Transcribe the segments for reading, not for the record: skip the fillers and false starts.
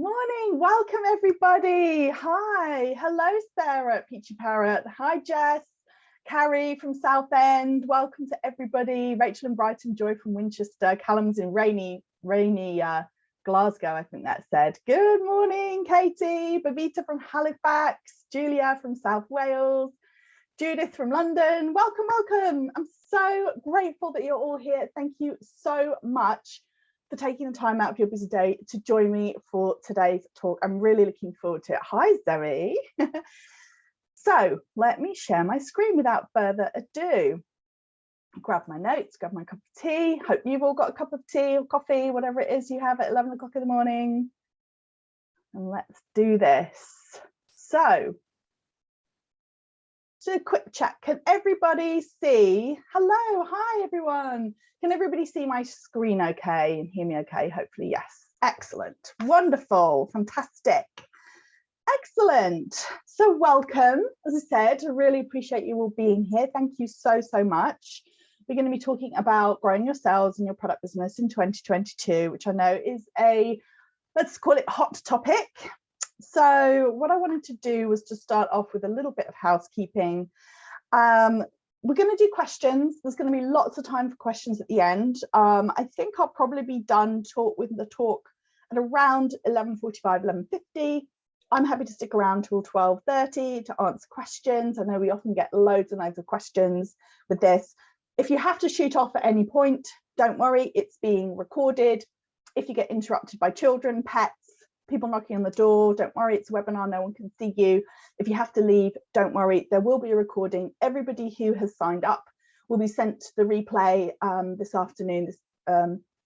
Morning, welcome everybody. Hi, hello Sarah, Peachy Parrot. Hi Jess, Carrie from Southend. Welcome to everybody. Rachel in Brighton, Joy from Winchester, Callum's in rainy Glasgow, I think that said. Good morning, Katie, Babita from Halifax, Julia from South Wales, Judith from London. Welcome, welcome. I'm so grateful that you're all here. Thank you so much for taking the time out of your busy day to join me for today's talk. I'm really looking forward to it. Hi, Zoe. So let me share my screen without further ado. Grab my notes, grab my cup of tea. Hope you've all got a cup of tea or coffee, whatever it is you have at 11 o'clock in the morning. And let's do this. So a quick chat. Can everybody see? Hello, hi everyone. Can everybody see my screen okay and hear me okay? Hopefully, yes. Excellent, wonderful, fantastic, excellent. So welcome. As I said, I really appreciate you all being here. Thank you so much. We're going to be talking about growing your sales and your product business in 2022, which I know is a, let's call it, hot topic. So what I wanted to do was to start off with a little bit of housekeeping. We're going to do questions. There's going to be lots of time for questions at the end. I think I'll probably be done with the talk at around 11:45, 11:50. I'm happy to stick around till 12:30 to answer questions. I know we often get loads and loads of questions with this. If you have to shoot off at any point, don't worry, it's being recorded. If you get interrupted by children, pets, people knocking on the door, don't worry, it's a webinar, no one can see you. If you have to leave, don't worry, there will be a recording. Everybody who has signed up will be sent the replay this afternoon,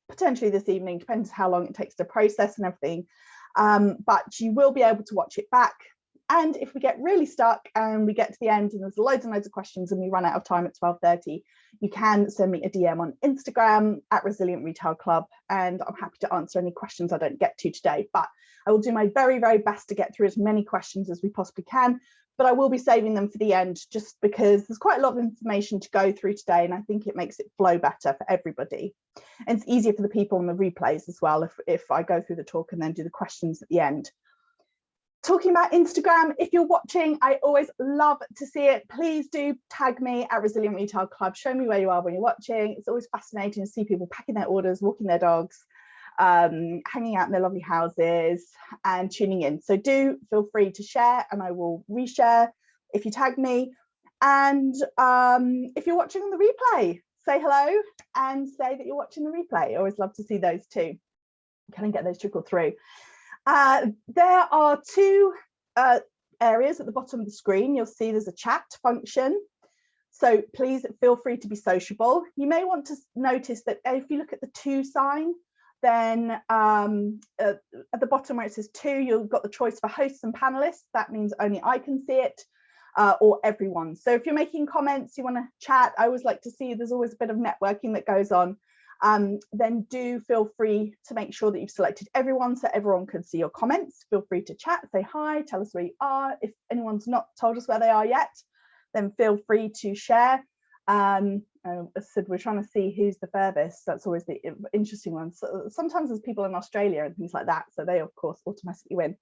potentially this evening, depends how long it takes to process and everything. But you will be able to watch it back. And if we get really stuck and we get to the end and there's loads and loads of questions and we run out of time at 12:30, you can send me a DM on Instagram at Resilient Retail Club, and I'm happy to answer any questions I don't get to today. But I will do my very best to get through as many questions as we possibly can, but I will be saving them for the end just because there's quite a lot of information to go through today, and I think it makes it flow better for everybody. And it's easier for the people on the replays as well if I go through the talk and then do the questions at the end. Talking about Instagram, if you're watching, I always love to see it. Please do tag me at Resilient Retail Club. Show me where you are when you're watching. It's always fascinating to see people packing their orders, walking their dogs, hanging out in their lovely houses and tuning in. So do feel free to share and I will reshare if you tag me. And if you're watching on the replay, say hello and say that you're watching the replay. I always love to see those too. Can I get those trickle through? There are two areas at the bottom of the screen. You'll see there's a chat function. So please feel free to be sociable. You may want to notice that if you look at the 2 sign, then at the bottom where it says 2, you've got the choice for hosts and panelists. That means only I can see it, or everyone. So if you're making comments, you want to chat, I always like to see there's always a bit of networking that goes on. Then do feel free to make sure that you've selected everyone so everyone can see your comments. Feel free to chat, say hi, tell us where you are. If anyone's not told us where they are yet, then feel free to share. As I said, we're trying to see who's the furthest. That's always the interesting one. So sometimes there's people in Australia and things like that, so they of course automatically win.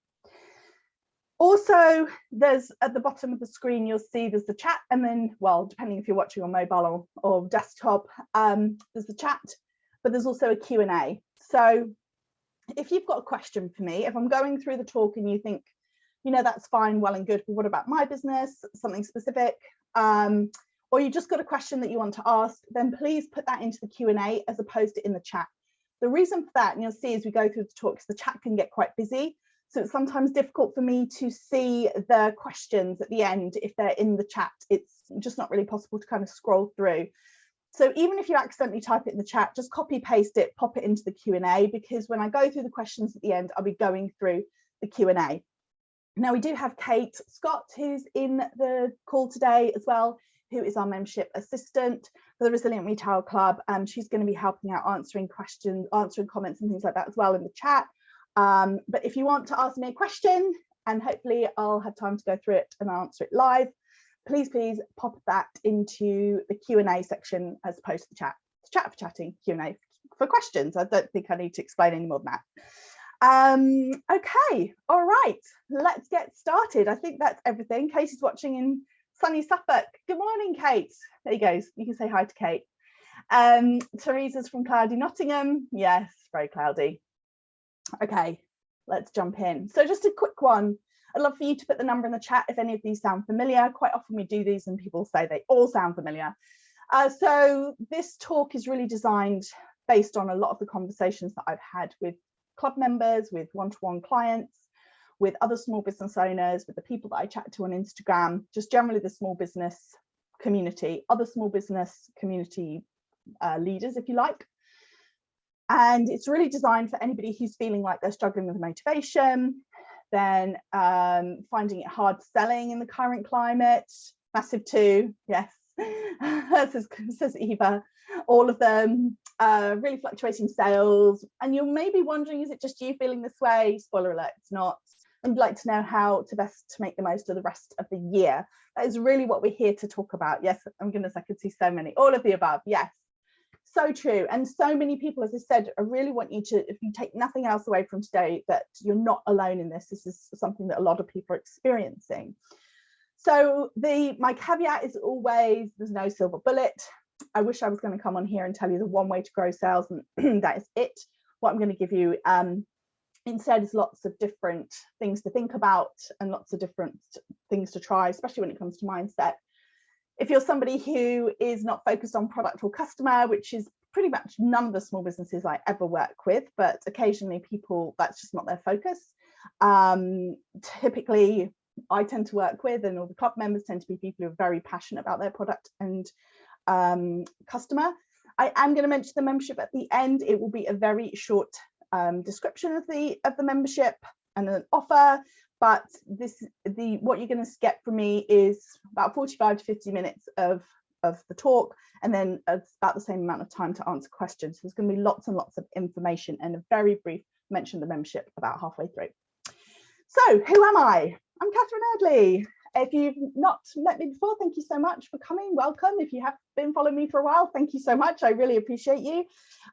Also, there's at the bottom of the screen, you'll see there's the chat, and then, well, depending if you're watching on mobile or desktop, there's the chat, but there's also a Q&A. So if you've got a question for me, if I'm going through the talk and you think, you know, that's fine, well and good, but what about my business, something specific, or you just got a question that you want to ask, then please put that into the Q&A as opposed to in the chat. The reason for that, and you'll see as we go through the talks, the chat can get quite busy. So it's sometimes difficult for me to see the questions at the end if they're in the chat. It's just not really possible to kind of scroll through. So even if you accidentally type it in the chat, just copy paste it, pop it into the Q&A, because when I go through the questions at the end, I'll be going through the Q&A. Now we do have Kate Scott, who's in the call today as well, who is our membership assistant for the Resilient Retail Club. She's going to be helping out answering questions, answering comments and things like that as well in the chat. But if you want to ask me a question, and hopefully I'll have time to go through it and answer it live, please pop that into the Q&A section as opposed to the chat. It's chat for chatting, Q&A for questions. I don't think I need to explain any more than that. Okay, all right, let's get started. I think that's everything. Kate is watching in sunny Suffolk. Good morning, Kate. There you go. You can say hi to Kate. Teresa's from cloudy Nottingham. Yes, very cloudy. Okay, let's jump in. So just a quick one. I'd love for you to put the number in the chat if any of these sound familiar. Quite often we do these and people say they all sound familiar. So this talk is really designed based on a lot of the conversations that I've had with club members, with one-to-one clients, with other small business owners, with the people that I chat to on Instagram, just generally the small business community, other small business community leaders, if you like. And it's really designed for anybody who's feeling like they're struggling with motivation, then finding it hard selling in the current climate, massive too, yes, says Eva, all of them, really fluctuating sales. And you're maybe wondering, is it just you feeling this way? Spoiler alert, it's not. I'd like to know how to best make the most of the rest of the year. That is really what we're here to talk about. Yes, oh my goodness, I could see so many, all of the above, yes. So true. And so many people, as I said, I really want you to, if you take nothing else away from today, that you're not alone in this. This is something that a lot of people are experiencing. So my caveat is always, there's no silver bullet. I wish I was going to come on here and tell you the one way to grow sales, and that is it. What I'm going to give you instead is lots of different things to think about and lots of different things to try, especially when it comes to mindset. If you're somebody who is not focused on product or customer, which is pretty much none of the small businesses I ever work with, but occasionally people, that's just not their focus. Typically, I tend to work with, and all the club members tend to be people who are very passionate about their product and customer. I am going to mention the membership at the end. It will be a very short description of the membership and an offer. But what you're going to get from me is about 45 to 50 minutes of the talk, and then it's about the same amount of time to answer questions. So there's going to be lots and lots of information and a very brief mention of the membership about halfway through. So who am I? I'm Catherine Eardley. If you've not met me before, thank you so much for coming. Welcome. If you have been following me for a while, thank you so much. I really appreciate you.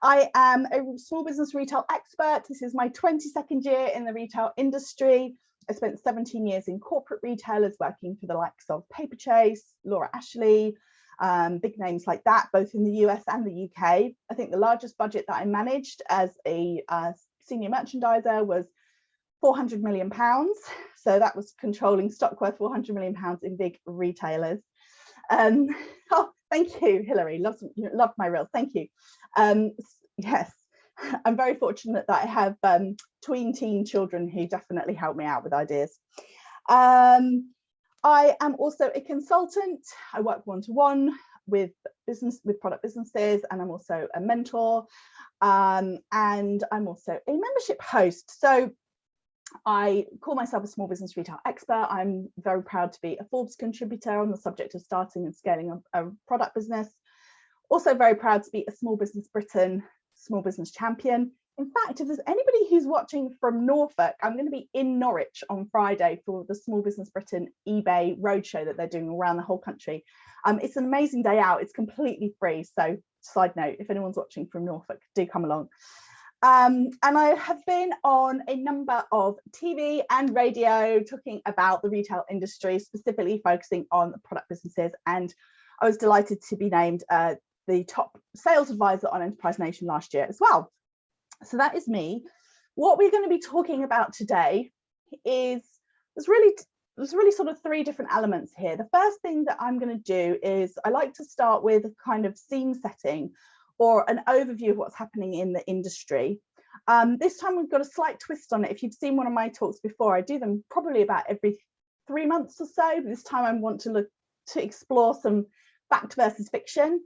I am a small business retail expert. This is my 22nd year in the retail industry. I spent 17 years in corporate retailers working for the likes of Paperchase, Laura Ashley, big names like that, both in the US and the UK. I think the largest budget that I managed as a senior merchandiser was £400 million. So that was controlling stock worth £400 million in big retailers. Oh, thank you, Hilary. Love my reels. Thank you. Yes. I'm very fortunate that I have tween teen children who definitely help me out with ideas. I am also a consultant. I work one-to-one with product businesses, and I'm also a mentor, and I'm also a membership host. So I call myself a small business retail expert. I'm very proud to be a Forbes contributor on the subject of starting and scaling a product business. Also very proud to be a Small Business Britain small business champion. In fact, if there's anybody who's watching from Norfolk, I'm going to be in Norwich on Friday for the Small Business Britain eBay roadshow that they're doing around the whole country. It's an amazing day out. It's completely free. So side note, if anyone's watching from Norfolk, do come along. And I have been on a number of TV and radio talking about the retail industry, specifically focusing on product businesses. And I was delighted to be named the top sales advisor on Enterprise Nation last year as well. So that is me. What we're going to be talking about today is there's really sort of three different elements here. The first thing that I'm going to do is I like to start with a kind of scene setting or an overview of what's happening in the industry. This time we've got a slight twist on it. If you've seen one of my talks before, I do them probably about every 3 months or so. But this time I want to look to explore some fact versus fiction.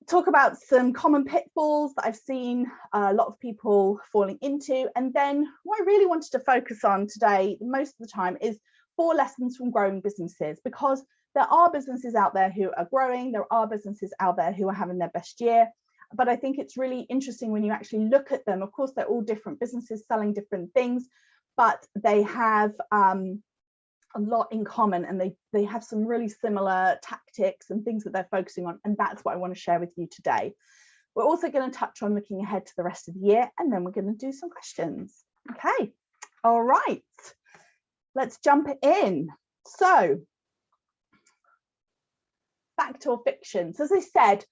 Talk about some common pitfalls that I've seen a lot of people falling into. And then what I really wanted to focus on today, most of the time, is 4 lessons from growing businesses, because there are businesses out there who are growing. There are businesses out there who are having their best year. But I think it's really interesting when you actually look at them. Of course, they're all different businesses selling different things, but they have a lot in common, and they have some really similar tactics and things that they're focusing on, and that's what I want to share with you today. We're also going to touch on looking ahead to the rest of the year, and then we're going to do some questions. Okay, all right, let's jump in. So, fact or fiction. So as I said,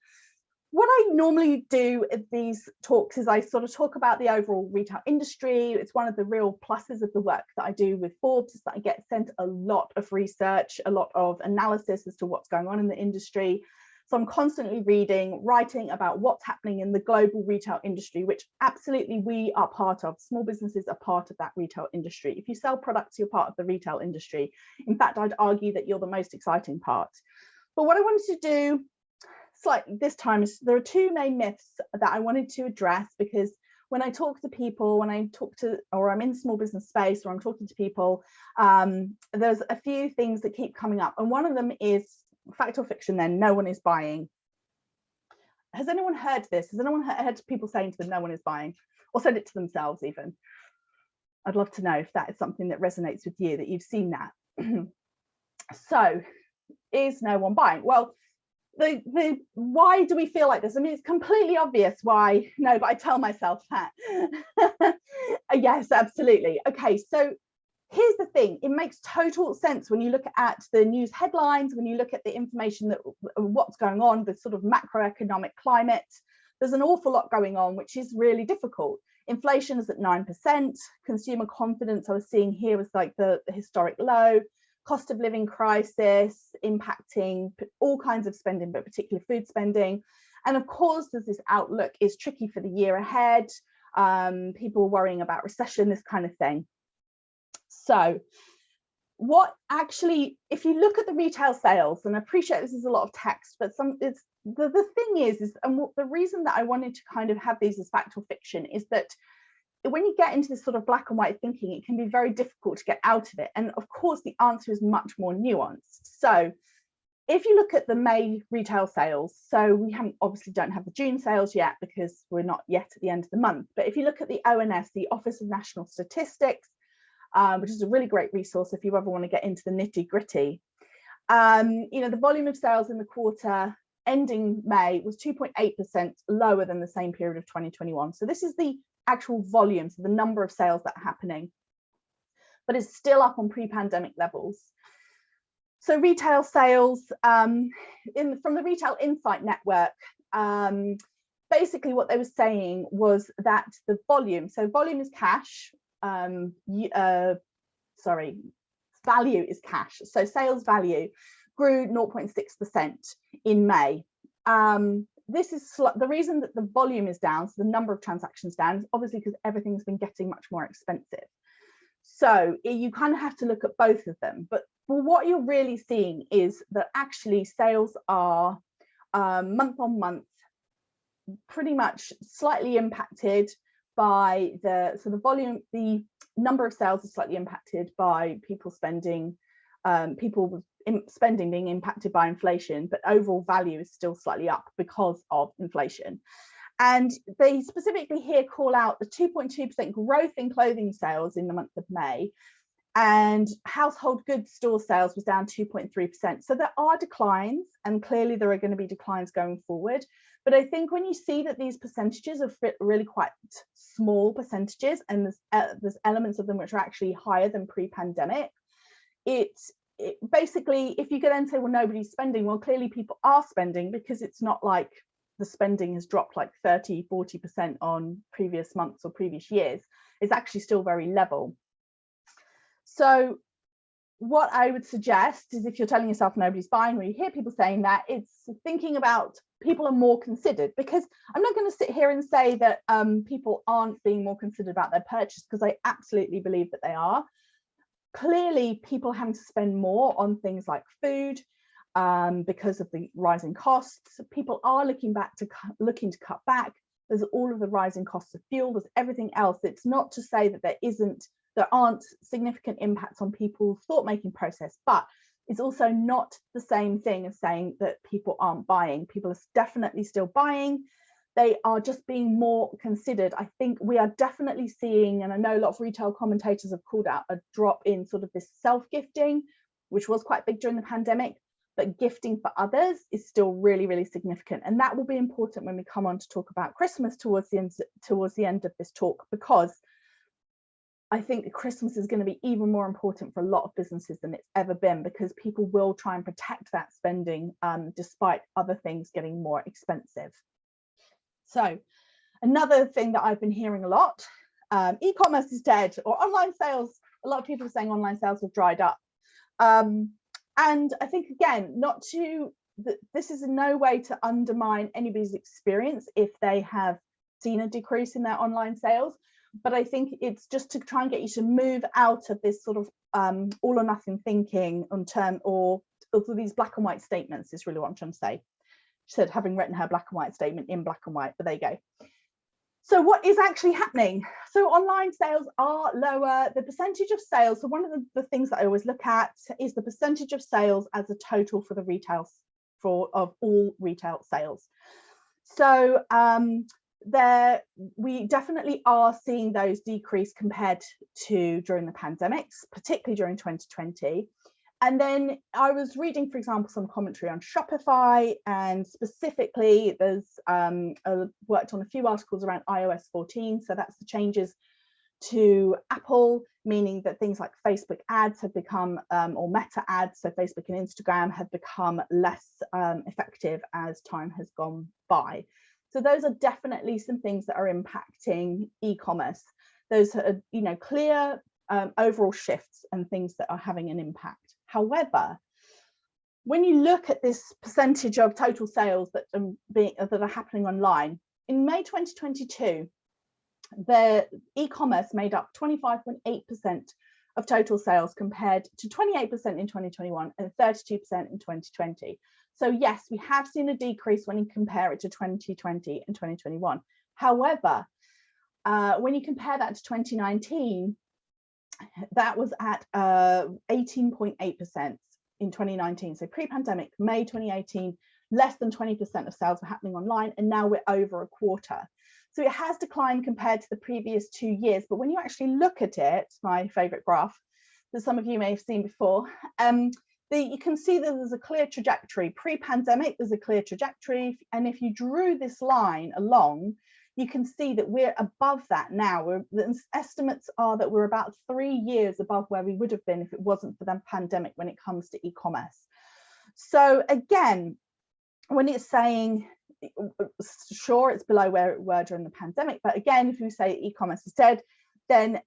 what I normally do at these talks is I sort of talk about the overall retail industry. It's one of the real pluses of the work that I do with Forbes is that I get sent a lot of research, a lot of analysis as to what's going on in the industry. So I'm constantly reading, writing about what's happening in the global retail industry, which absolutely we are part of. Small businesses are part of that retail industry. If you sell products, you're part of the retail industry. In fact, I'd argue that you're the most exciting part. But what I wanted to do slightly this time is there are two main myths that I wanted to address, because when I talk to people, when I talk to, or I'm in small business space, or I'm talking to people, there's a few things that keep coming up. And one of them is fact or fiction, then no one is buying. Has anyone heard this? Has anyone heard people saying to them, no one is buying, or said it to themselves even? I'd love to know if that is something that resonates with you, that you've seen that. So is no one buying? Well, the why do we feel like this? I mean, it's completely obvious why. No, but I tell myself that. Yes, absolutely. Okay, so here's the thing. It makes total sense when you look at the news headlines, when you look at the information that what's going on, the sort of macroeconomic climate. There's an awful lot going on, which is really difficult. Inflation is at 9%. Consumer confidence I was seeing here was like the historic low. Cost of living crisis impacting all kinds of spending, but particularly food spending. And of course, there's this outlook is tricky for the year ahead. People worrying about recession, this kind of thing. So what actually, if you look at the retail sales, and I appreciate this is a lot of text, but the thing is, and the reason that I wanted to kind of have these as fact or fiction is that when you get into this sort of black and white thinking, it can be very difficult to get out of it. And of course, the answer is much more nuanced. So if you look at the May retail sales, so we obviously don't have the June sales yet because we're not yet at the end of the month. But if you look at the ONS, the Office of National Statistics, which is a really great resource if you ever want to get into the nitty gritty, the volume of sales in the quarter ending May was 2.8% lower than the same period of 2021. So this is the actual volume, so the number of sales that are happening, but it's still up on pre-pandemic levels. So retail sales from the Retail Insight Network, basically what they were saying was that the volume, so volume is cash, value is cash, so sales value grew 0.6% in May. This is the reason that the volume is down, so the number of transactions down, is obviously because everything's been getting much more expensive. So you kind of have to look at both of them. But what you're really seeing is that actually sales are month on month pretty much slightly impacted by the volume, the number of sales is slightly impacted by people spending, spending being impacted by inflation, but overall value is still slightly up because of inflation. And they specifically here call out the 2.2% growth in clothing sales in the month of May, and household goods store sales was down 2.3%. So there are declines, and clearly there are going to be declines going forward. But I think when you see that these percentages are really quite small percentages, and there's elements of them which are actually higher than pre-pandemic, it basically, if you go then say, well, nobody's spending, well, clearly people are spending, because it's not like the spending has dropped like 30-40% on previous months or previous years. It's actually still very level. So what I would suggest is, if you're telling yourself nobody's buying, or you hear people saying that, it's thinking about people are more considered, because I'm not going to sit here and say that people aren't being more considered about their purchase, because I absolutely believe that they are. Clearly, people having to spend more on things like food because of the rising costs. People are looking to cut back. There's all of the rising costs of fuel. There's everything else. It's not to say that there aren't significant impacts on people's thought-making process, but it's also not the same thing as saying that people aren't buying. People are definitely still buying. They are just being more considered. I think we are definitely seeing, and I know a lot of retail commentators have called out a drop in sort of this self-gifting, which was quite big during the pandemic, but gifting for others is still really, really significant. And that will be important when we come on to talk about Christmas towards the end of this talk, because I think Christmas is going to be even more important for a lot of businesses than it's ever been, because people will try and protect that spending despite other things getting more expensive. So another thing that I've been hearing a lot, e-commerce is dead, or online sales. A lot of people are saying online sales have dried up. And I think, again, this is in no way to undermine anybody's experience if they have seen a decrease in their online sales. But I think it's just to try and get you to move out of this sort of all or nothing thinking or these black and white statements is really what I'm trying to say. She said, having written her black and white statement in black and white, but there you go. So what is actually happening? So online sales are lower. The percentage of sales, so one of the things that I always look at is the percentage of sales as a total for the retail, of all retail sales. So we definitely are seeing those decrease compared to during the pandemics, particularly during 2020. And then I was reading, for example, some commentary on Shopify, and specifically there's worked on a few articles around iOS 14. So that's the changes to Apple, meaning that things like Facebook ads have become, or Meta ads, so Facebook and Instagram have become less effective as time has gone by. So those are definitely some things that are impacting e-commerce. Those are, clear overall shifts and things that are having an impact. However, when you look at this percentage of total sales that are happening online, in May 2022, the e-commerce made up 25.8% of total sales compared to 28% in 2021 and 32% in 2020. So yes, we have seen a decrease when you compare it to 2020 and 2021. However, when you compare that to 2019, that was at 18.8% in 2019. So pre-pandemic, May 2018, less than 20% of sales were happening online, and now we're over a quarter. So it has declined compared to the previous 2 years. But when you actually look at it, my favorite graph that some of you may have seen before, you can see that there's a clear trajectory. Pre-pandemic, there's a clear trajectory. And if you drew this line along, you can see that we're above that now. The estimates are that we're about 3 years above where we would have been if it wasn't for the pandemic when it comes to e-commerce. So again, when it's saying, sure, it's below where it were during the pandemic, but again, if you say e-commerce is dead, then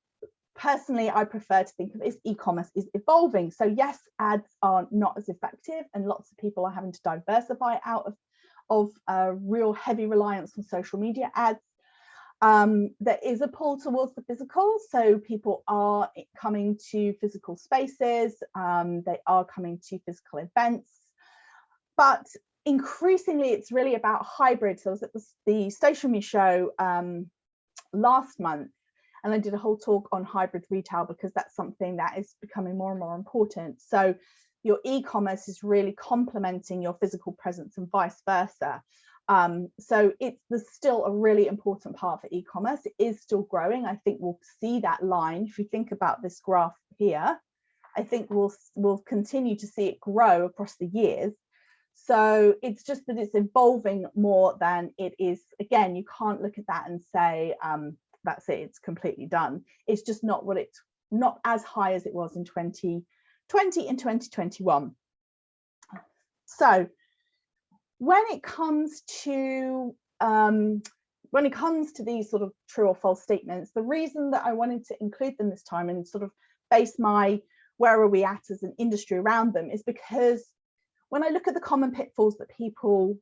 personally, I prefer to think of it as e-commerce is evolving. So yes, ads are not as effective, and lots of people are having to diversify out of real heavy reliance on social media ads. There is a pull towards the physical, so people are coming to physical spaces, they are coming to physical events, but increasingly it's really about hybrid. So I was at the Stationery Show last month, and I did a whole talk on hybrid retail because that's something that is becoming more and more important. So your e-commerce is really complementing your physical presence and vice versa. So there's still a really important part for e-commerce. It is still growing. I think we'll see that line. If you think about this graph here, I think we'll continue to see it grow across the years. So it's just that it's evolving more than it is. Again, you can't look at that and say, that's it, it's completely done. It's just not as high as it was in 2020 and 2021. So when it comes to these sort of true or false statements, the reason that I wanted to include them this time and sort of base my where are we at as an industry around them is because when I look at the common pitfalls that people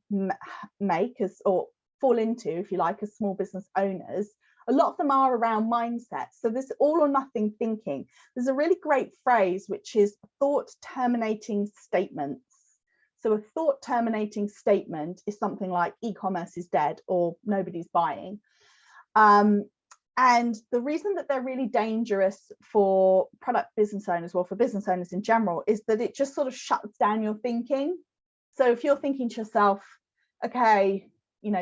make or fall into, if you like, as small business owners, a lot of them are around mindset. So this all or nothing thinking. There's a really great phrase, which is thought terminating statements. So a thought terminating statement is something like e-commerce is dead or nobody's buying. And the reason that they're really dangerous for product business owners, well, for business owners in general, is that it just sort of shuts down your thinking. So if you're thinking to yourself, okay,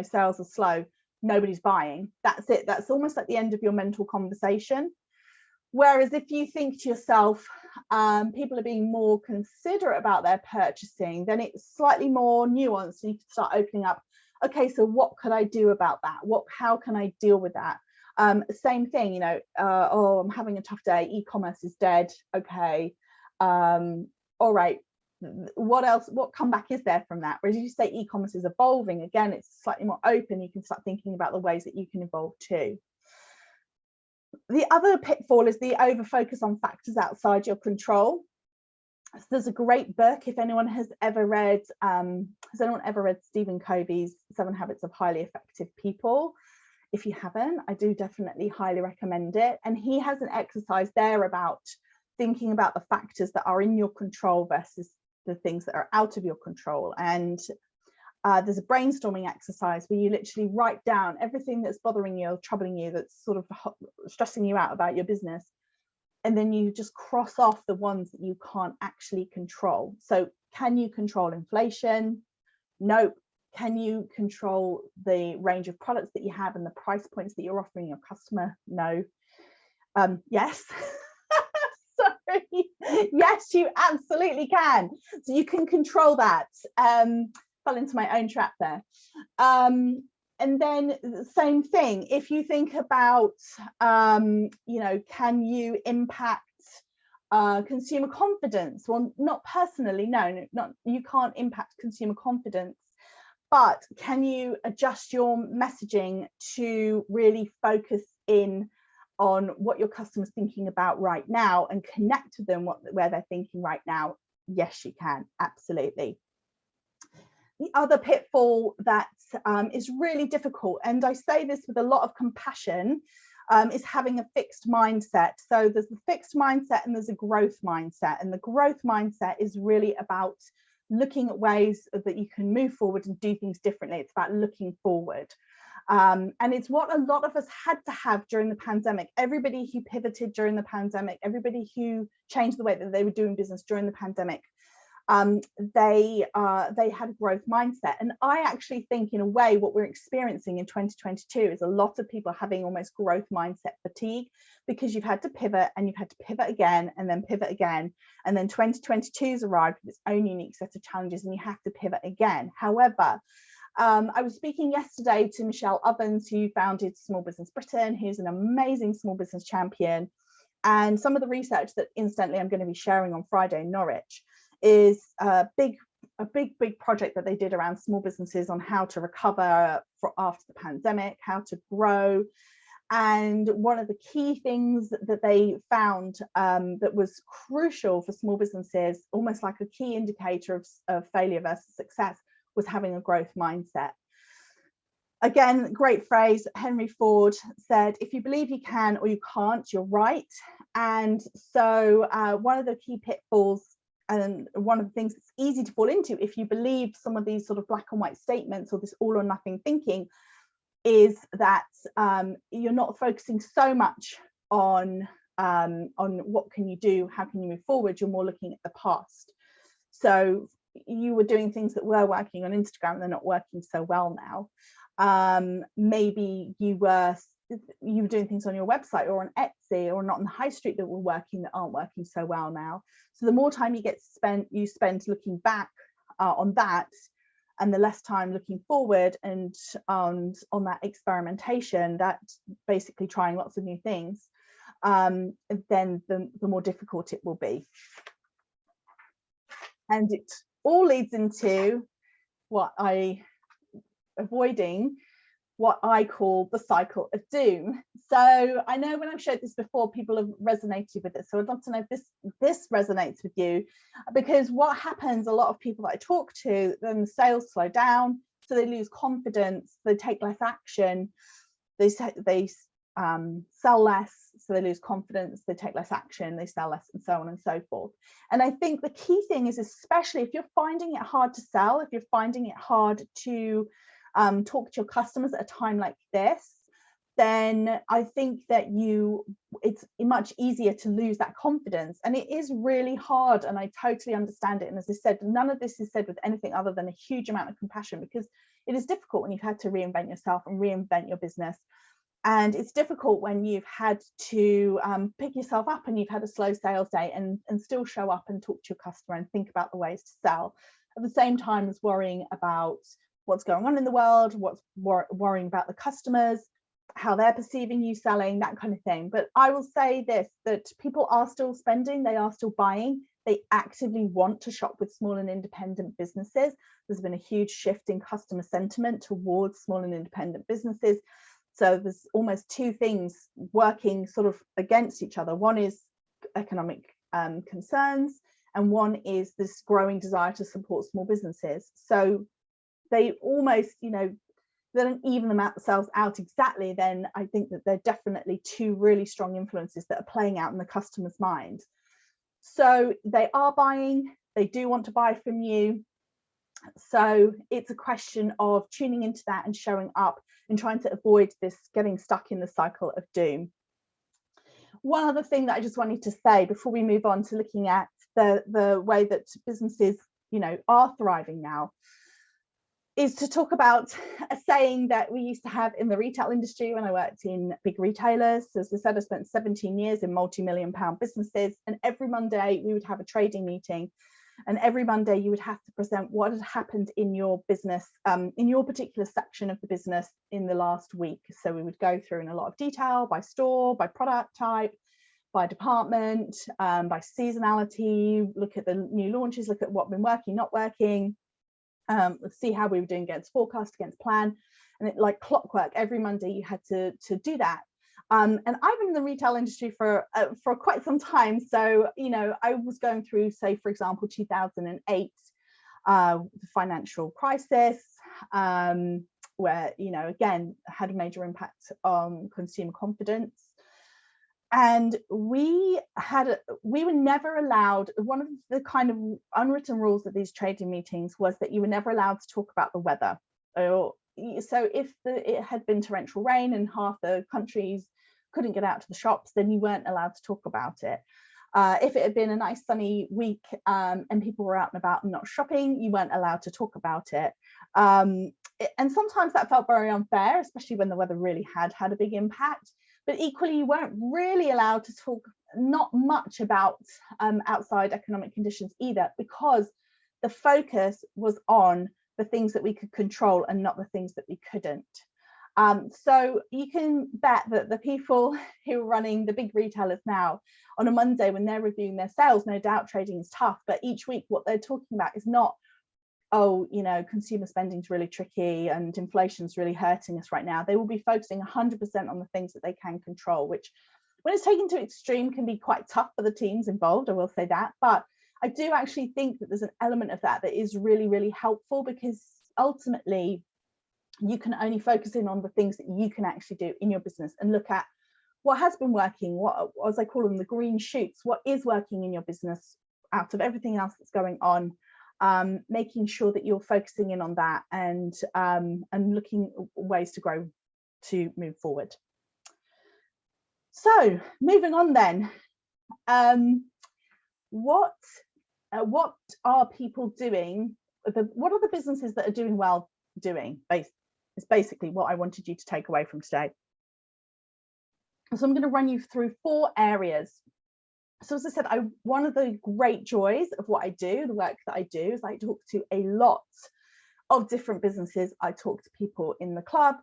sales are slow, nobody's buying, that's it. That's almost like the end of your mental conversation. Whereas if you think to yourself, people are being more considerate about their purchasing, then it's slightly more nuanced. So you can start opening up, okay, so what could I do about that? How can I deal with that? Same thing, you know, oh, I'm having a tough day, e-commerce is dead. Okay, all right, what else, what comeback is there from that? Whereas you say e-commerce is evolving, again, it's slightly more open. You can start thinking about the ways that you can evolve too. The other pitfall is the over focus on factors outside your control. So there's a great book, if anyone has ever read Stephen Covey's 7 Habits of Highly Effective People? If you haven't, I do definitely highly recommend it. And he has an exercise there about thinking about the factors that are in your control versus the things that are out of your control. And there's a brainstorming exercise where you literally write down everything that's bothering you or troubling you, that's sort of stressing you out about your business. And then you just cross off the ones that you can't actually control. So can you control inflation? Nope. Can you control the range of products that you have and the price points that you're offering your customer? No. Yes. Sorry. Yes, you absolutely can. So you can control that. Fell into my own trap there. And then the same thing, if you think about, you know, can you impact consumer confidence? Well, not personally, no, not, you can't impact consumer confidence. But can you adjust your messaging to really focus in on what your customer's thinking about right now and connect to them where they're thinking right now? Yes, you can, absolutely. The other pitfall that is really difficult, and I say this with a lot of compassion, is having a fixed mindset. So there's the fixed mindset and there's a growth mindset. And the growth mindset is really about looking at ways that you can move forward and do things differently. It's about looking forward. And it's what a lot of us had to have during the pandemic. Everybody who pivoted during the pandemic, everybody who changed the way that they were doing business during the pandemic, they had a growth mindset. And I actually think, in a way, what we're experiencing in 2022 is a lot of people having almost growth mindset fatigue, because you've had to pivot and you've had to pivot again and then pivot again, and then 2022's arrived with its own unique set of challenges and you have to pivot again. However, I was speaking yesterday to Michelle Ovens, who founded Small Business Britain, who's an amazing small business champion, and some of the research that incidentally I'm going to be sharing on Friday in Norwich is a big project that they did around small businesses on how to recover after the pandemic, how to grow. And one of the key things that they found that was crucial for small businesses, almost like a key indicator of failure versus success, was having a growth mindset. Again, great phrase. Henry Ford said, if you believe you can or you can't, you're right. And so one of the key pitfalls, and one of the things that's easy to fall into if you believe some of these sort of black and white statements or this all or nothing thinking, is that you're not focusing so much on what can you do, how can you move forward, you're more looking at the past. So you were doing things that were working on Instagram and they're not working so well now. Maybe you were doing things on your website or on Etsy or not on the high street that were working that aren't working so well now. So the more time you spend looking back on that, and the less time looking forward and on that experimentation, that basically trying lots of new things, then the more difficult it will be. And it all leads into avoiding what I call the cycle of doom. So I know when I've showed this before, people have resonated with it. So I'd love to know if this resonates with you, because what happens, a lot of people that I talk to, then the sales slow down, so they lose confidence, they take less action, they sell less, so they lose confidence, they take less action, they sell less, and so on and so forth. And I think the key thing is, especially if you're finding it hard to sell, if you're finding it hard to talk to your customers at a time like this, then I think that it's much easier to lose that confidence. And it is really hard, and I totally understand it. And as I said, none of this is said with anything other than a huge amount of compassion, because it is difficult when you've had to reinvent yourself and reinvent your business. And it's difficult when you've had to pick yourself up and you've had a slow sales day and still show up and talk to your customer and think about the ways to sell, at the same time as worrying about what's going on in the world, what's worrying about the customers, how they're perceiving you selling, that kind of thing. But I will say this, that people are still spending, they are still buying, they actively want to shop with small and independent businesses. There's been a huge shift in customer sentiment towards small and independent businesses. So there's almost two things working sort of against each other. One is economic concerns, and one is this growing desire to support small businesses. So they almost, you know, they don't even themselves out exactly, then I think that they're definitely two really strong influences that are playing out in the customer's mind. So they are buying, they do want to buy from you. So it's a question of tuning into that and showing up and trying to avoid this getting stuck in the cycle of doom. One other thing that I just wanted to say before we move on to looking at the way that businesses, you know, are thriving now, is to talk about a saying that we used to have in the retail industry when I worked in big retailers. So as I said, I spent 17 years in multi-million-pound businesses, and every Monday we would have a trading meeting, and every Monday you would have to present what had happened in your business, in your particular section of the business in the last week. So we would go through in a lot of detail by store, by product type, by department, by seasonality, look at the new launches, look at what's been working, not working, see how we were doing against forecast, against plan. And it, like clockwork, every Monday you had to do that. And I've been in the retail industry for quite some time. So, you know, I was going through, say, for example, 2008, the financial crisis, where, you know, again, had a major impact on consumer confidence. And we were never allowed, one of the kind of unwritten rules of these trading meetings was that you were never allowed to talk about the weather. So if it had been torrential rain and half the countries couldn't get out to the shops, then you weren't allowed to talk about it. If it had been a nice sunny week and people were out and about and not shopping, you weren't allowed to talk about it. And sometimes that felt very unfair, especially when the weather really had a big impact. But equally, you weren't really allowed to talk not much about outside economic conditions either, because the focus was on the things that we could control and not the things that we couldn't. So you can bet that the people who are running the big retailers now, on a Monday when they're reviewing their sales, no doubt trading is tough, but each week what they're talking about is not, oh, you know, consumer spending is really tricky and inflation's really hurting us right now. They will be focusing 100% on the things that they can control, which when it's taken to extreme can be quite tough for the teams involved, I will say that. But I do actually think that there's an element of that is really, really helpful, because ultimately you can only focus in on the things that you can actually do in your business and look at what has been working, what, as I call them, the green shoots, what is working in your business out of everything else that's going on. Making sure that you're focusing in on that and looking ways to grow, to move forward. So moving on then, what are people doing? What are the businesses that are doing well doing? It's basically what I wanted you to take away from today. So I'm going to run you through 4 areas. So as I said, one of the great joys of what I do, the work that I do, is I talk to a lot of different businesses. I talk to people in the club.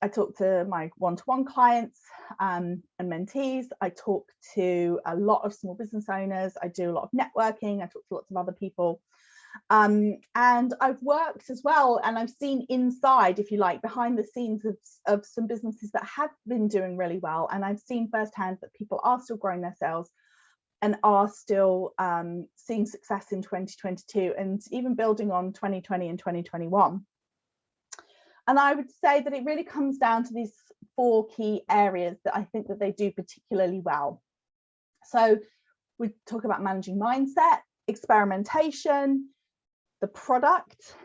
I talk to my one-to-one clients and mentees. I talk to a lot of small business owners. I do a lot of networking. I talk to lots of other people. And I've worked as well, and I've seen inside, if you like, behind the scenes of some businesses that have been doing really well. And I've seen firsthand that people are still growing their sales and are still seeing success in 2022 and even building on 2020 and 2021. And I would say that it really comes down to these 4 key areas that I think that they do particularly well. So we talk about managing mindset, experimentation, the product,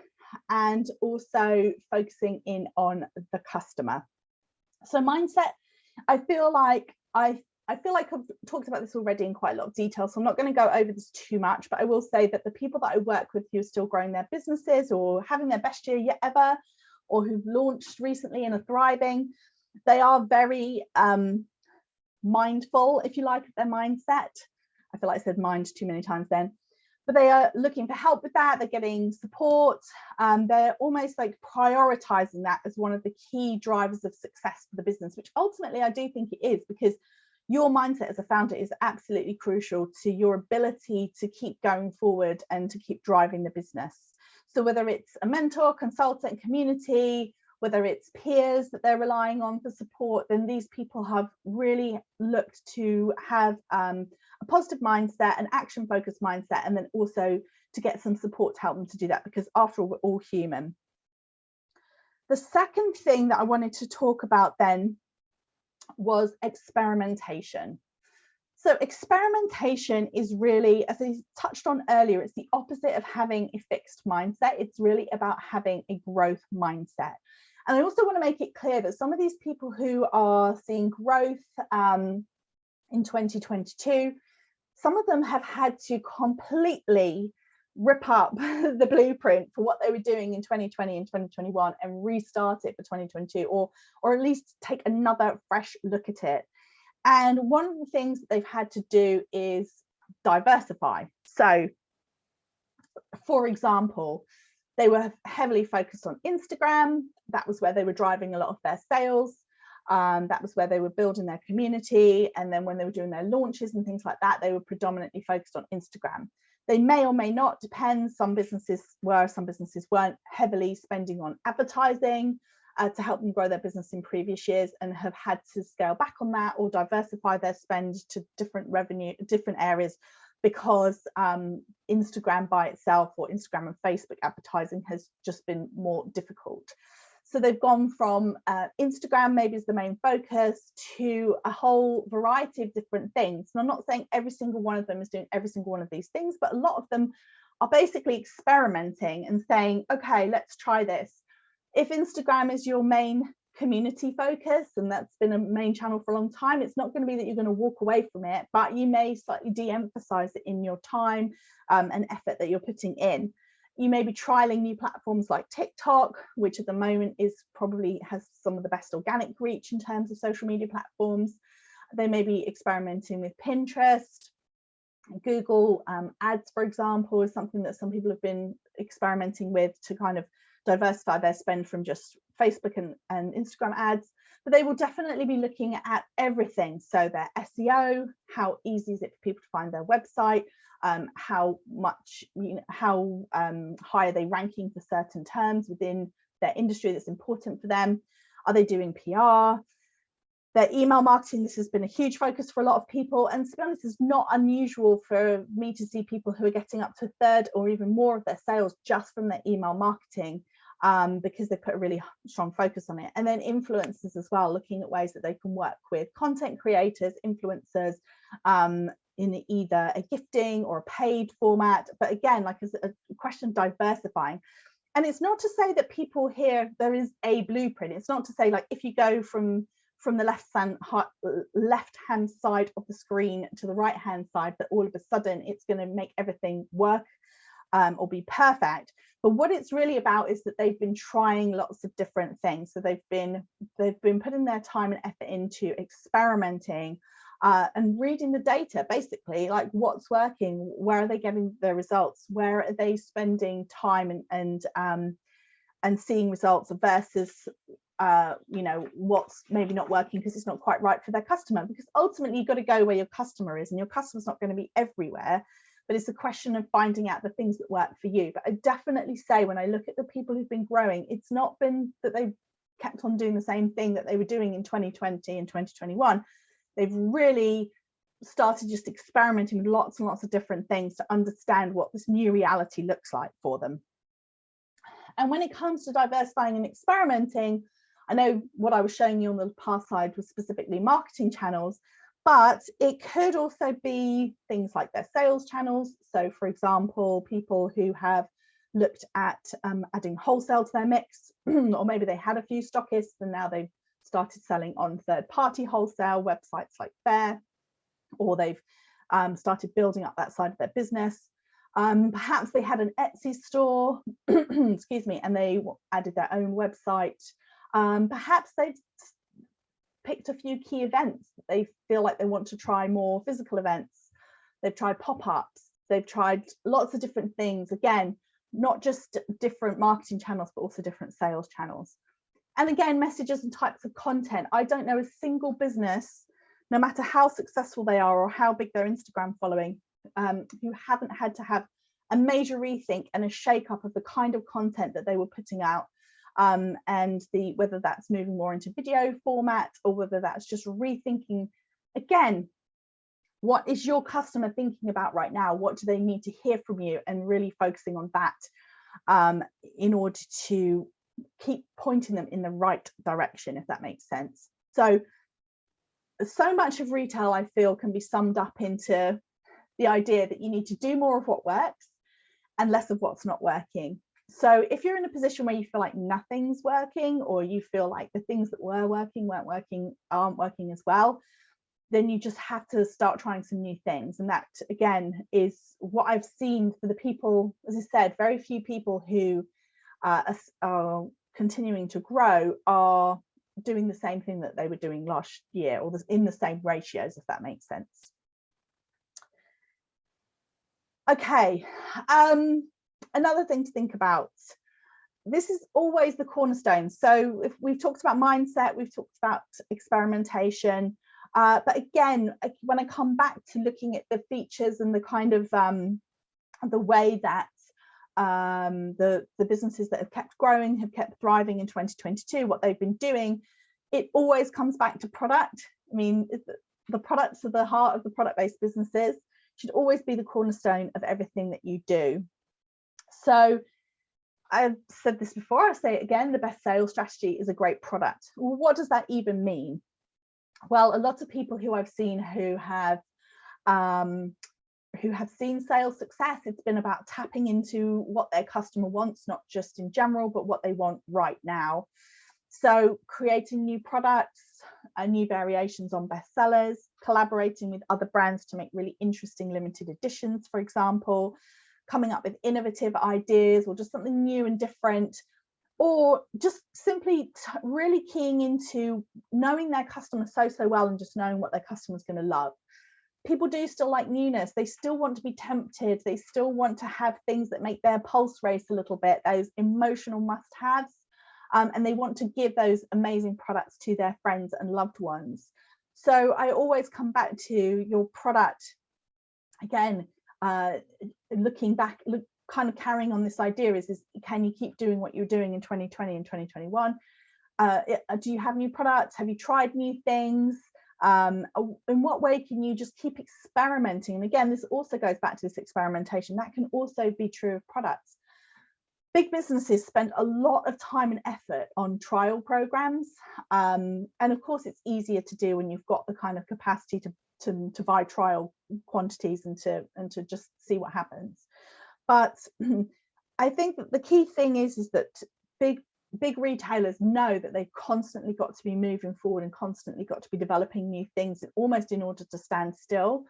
and also focusing in on the customer. So mindset, I feel like I've talked about this already in quite a lot of detail, so I'm not going to go over this too much, but I will say that the people that I work with who are still growing their businesses or having their best year yet ever, or who've launched recently and are thriving, they are very mindful, if you like, of their mindset. I feel like I said mind too many times then. but they are looking for help with that. They're getting support. They're almost like prioritizing that as one of the key drivers of success for the business, which ultimately I do think it is, because your mindset as a founder is absolutely crucial to your ability to keep going forward and to keep driving the business. So whether it's a mentor, consultant, community, whether it's peers that they're relying on for support, then these people have really looked to have a positive mindset, an action focused mindset, and then also to get some support to help them to do that, because after all, we're all human. The second thing that I wanted to talk about then was experimentation. So experimentation is really, as I touched on earlier, it's the opposite of having a fixed mindset. It's really about having a growth mindset. And I also want to make it clear that some of these people who are seeing growth in 2022, some of them have had to completely rip up the blueprint for what they were doing in 2020 and 2021 and restart it for 2022, or at least take another fresh look at it. And one of the things that they've had to do is diversify. So, for example, they were heavily focused on Instagram. That was where they were driving a lot of their sales. That was where they were building their community. And then when they were doing their launches and things like that, they were predominantly focused on Instagram. They may or may not, depend. Some businesses were, some businesses weren't heavily spending on advertising to help them grow their business in previous years, and have had to scale back on that or diversify their spend to different areas, because Instagram by itself, or Instagram and Facebook advertising, has just been more difficult. So they've gone from Instagram maybe as the main focus to a whole variety of different things. And I'm not saying every single one of them is doing every single one of these things, but a lot of them are basically experimenting and saying, okay, let's try this. If Instagram is your main community focus, and that's been a main channel for a long time, it's not going to be that you're going to walk away from it, but you may slightly de-emphasize it in your time and effort that you're putting in. You may be trialing new platforms like TikTok, which at the moment probably has some of the best organic reach in terms of social media platforms. They may be experimenting with Pinterest. Google ads, for example, is something that some people have been experimenting with to kind of diversify their spend from just Facebook and Instagram ads. But they will definitely be looking at everything. So their SEO, how easy is it for people to find their website? How much, how high are they ranking for certain terms within their industry that's important for them? Are they doing PR? Their email marketing, this has been a huge focus for a lot of people. And to be honest, it's not unusual for me to see people who are getting up to a third or even more of their sales just from their email marketing, because they put a really strong focus on it. And then influencers as well, looking at ways that they can work with content creators, influencers, in either a gifting or a paid format. But again, like it's a question of diversifying. And it's not to say that people here, there is a blueprint. It's not to say like if you go from the left hand side of the screen to the right hand side, that all of a sudden it's going to make everything work or be perfect. But what it's really about is that they've been trying lots of different things. So they've been putting their time and effort into experimenting and reading the data, basically, like what's working, where are they getting their results, where are they spending time and seeing results versus what's maybe not working because it's not quite right for their customer. Because ultimately you've got to go where your customer is, and your customer's not going to be everywhere, but it's a question of finding out the things that work for you. But I definitely say, when I look at the people who've been growing, it's not been that they've kept on doing the same thing that they were doing in 2020 and 2021. They've really started just experimenting with lots and lots of different things to understand what this new reality looks like for them. And when it comes to diversifying and experimenting, I know what I was showing you on the past slide was specifically marketing channels, but it could also be things like their sales channels. So for example, people who have looked at adding wholesale to their mix, or maybe they had a few stockists and now they've started selling on third-party wholesale websites like Faire, or they've started building up that side of their business. Perhaps they had an Etsy store, excuse me, and they added their own website. Perhaps they've picked a few key events. They feel like they want to try more physical events. They've tried pop-ups. They've tried lots of different things. Again, not just different marketing channels, but also different sales channels. And again, messages and types of content. I don't know a single business, no matter how successful they are or how big their Instagram following, who haven't had to have a major rethink and a shake up of the kind of content that they were putting out, and whether that's moving more into video format or whether that's just rethinking, again, what is your customer thinking about right now? What do they need to hear from you? And really focusing on that in order to keep pointing them in the right direction, if that makes sense. So much of retail, I feel, can be summed up into the idea that you need to do more of what works and less of what's not working. So if you're in a position where you feel like nothing's working, or you feel like the things that were working aren't working as well, then you just have to start trying some new things. And that, again, is what I've seen for the people, as I said, very few people who are continuing to grow are doing the same thing that they were doing last year, or in the same ratios, if that makes sense. Okay, another thing to think about. This is always the cornerstone. So if we've talked about mindset, we've talked about experimentation, but again, when I come back to looking at the features and the kind of the way that the businesses that have kept growing, have kept thriving in 2022, what they've been doing, it always comes back to product. I mean, the products are the heart of the product-based businesses, should always be the cornerstone of everything that you do. So I've said this before, I'll say it again, the best sales strategy is a great product. Well, what does that even mean? Well, a lot of people who I've seen who have seen sales success, it's been about tapping into what their customer wants, not just in general, but what they want right now. So creating new products, new variations on bestsellers, collaborating with other brands to make really interesting limited editions, for example, coming up with innovative ideas or just something new and different, or just simply really keying into knowing their customer so well and just knowing what their customer's going to love. People do still like newness. They still want to be tempted. They still want to have things that make their pulse race a little bit, those emotional must-haves. And they want to give those amazing products to their friends and loved ones. So I always come back to your product, again, looking back, kind of carrying on this idea is can you keep doing what you're doing in 2020 and 2021? Do you have new products? Have you tried new things? In what way can you just keep experimenting? And again, this also goes back to this experimentation. That can also be true of products. Big businesses spend a lot of time and effort on trial programs. And of course, it's easier to do when you've got the kind of capacity to buy trial quantities and to just see what happens. But I think that the key thing is that big retailers know that they've constantly got to be moving forward and constantly got to be developing new things almost in order to stand still.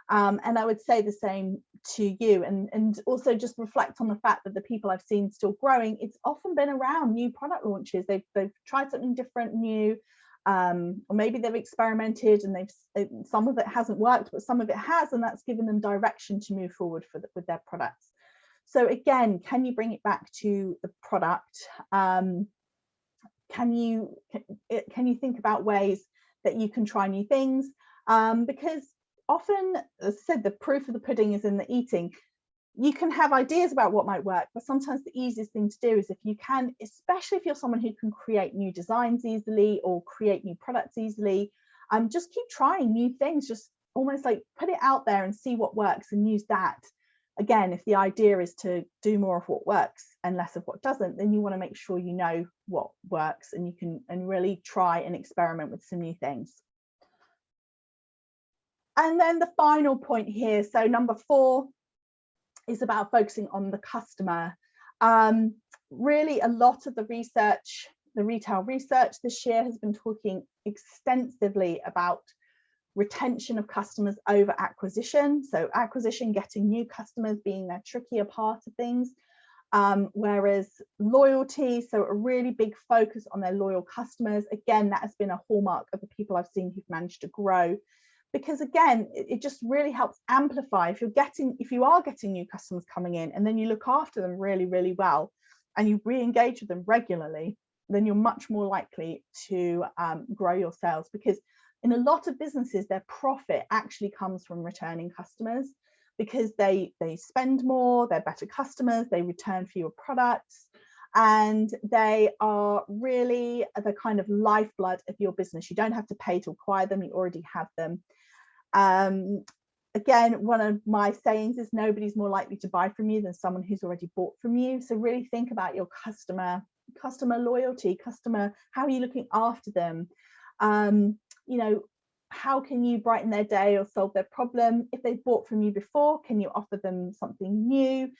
And I would say the same to you, and also just reflect on the fact that the people I've seen still growing, it's often been around new product launches. They've tried something different, new, or maybe they've experimented and some of it hasn't worked, but some of it has, and that's given them direction to move forward with their products. So again, can you bring it back to the product? Can you think about ways that you can try new things? Because often, as I said, the proof of the pudding is in the eating. You can have ideas about what might work, but sometimes the easiest thing to do is if you can, especially if you're someone who can create new designs easily or create new products easily, just keep trying new things, just almost like put it out there and see what works and use that. Again, if the idea is to do more of what works and less of what doesn't, then you want to make sure you know what works and you can really try and experiment with some new things. And then the final point here, so number 4 is about focusing on the customer. Really, a lot of the research, the retail research this year has been talking extensively about retention of customers over acquisition. So acquisition, getting new customers, being the trickier part of things. Whereas loyalty, so a really big focus on their loyal customers. Again, that has been a hallmark of the people I've seen who've managed to grow because again, it just really helps amplify if you are getting new customers coming in, and then you look after them really, really well, and you re-engage with them regularly, then you're much more likely to grow your sales, because in a lot of businesses, their profit actually comes from returning customers, because they spend more, they're better customers, they return fewer products, and they are really the kind of lifeblood of your business. You don't have to pay to acquire them, you already have them. Again, one of my sayings is nobody's more likely to buy from you than someone who's already bought from you. So really think about your customer loyalty, how are you looking after them? You know, how can you brighten their day or solve their problem? If they've bought from you before, can you offer them something new?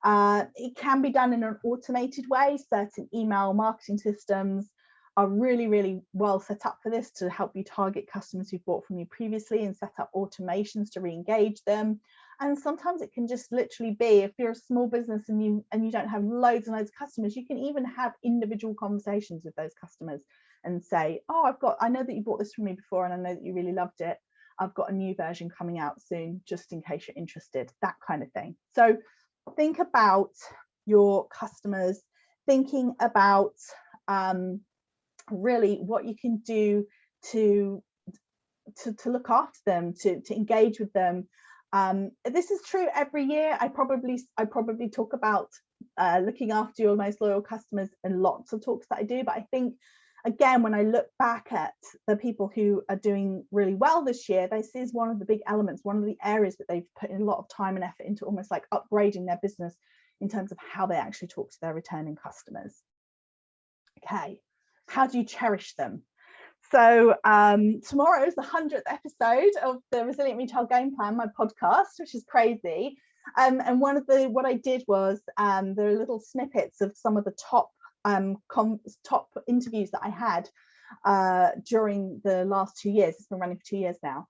It can be done in an automated way. Certain email marketing systems are really, really well set up for this, to help you target customers who've bought from you previously and set up automations to re-engage them. And sometimes it can just literally be, if you're a small business and you don't have loads and loads of customers, you can even have individual conversations with those customers and say, oh, I know that you bought this from me before, and I know that you really loved it. I've got a new version coming out soon, just in case you're interested, that kind of thing. So think about your customers, thinking about really what you can do to look after them, to engage with them. This is true every year. I probably talk about looking after your most loyal customers in lots of talks that I do, but I think, again, when I look back at the people who are doing really well this year, this is one of the big elements, one of the areas that they've put in a lot of time and effort into, almost like upgrading their business in terms of how they actually talk to their returning customers. Okay, how do you cherish them? So tomorrow is the 100th episode of the Resilient Retail Game Plan, my podcast, which is crazy. And what I did was, there are little snippets of some of the top interviews that I had during the last 2 years. It's been running for 2 years now.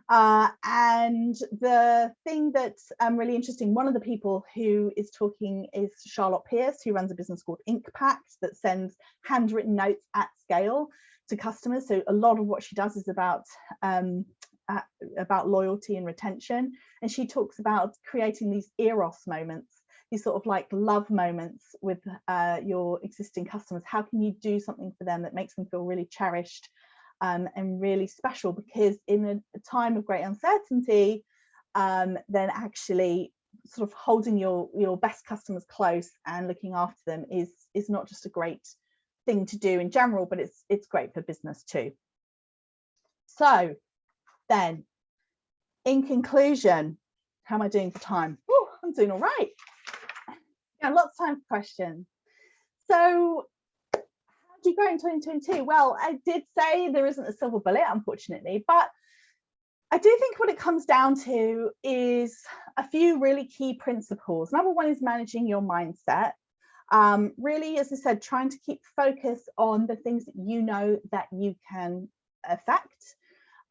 And the thing that's really interesting, one of the people who is talking is Charlotte Pierce, who runs a business called Inkpact that sends handwritten notes at scale to customers. So a lot of what she does is about loyalty and retention. And she talks about creating these eros moments, these sort of like love moments with your existing customers. How can you do something for them that makes them feel really cherished and really special? Because in a time of great uncertainty, then actually sort of holding your best customers close and looking after them is not just a great thing to do in general, but it's great for business too. So then, in conclusion, how am I doing for time? Ooh, I'm doing all right. Yeah, lots of time for questions. So how do you grow in 2022? Well, I did say there isn't a silver bullet, unfortunately, but I do think what it comes down to is a few really key principles. Number one is managing your mindset. Really, as I said, trying to keep focus on the things that you know that you can affect,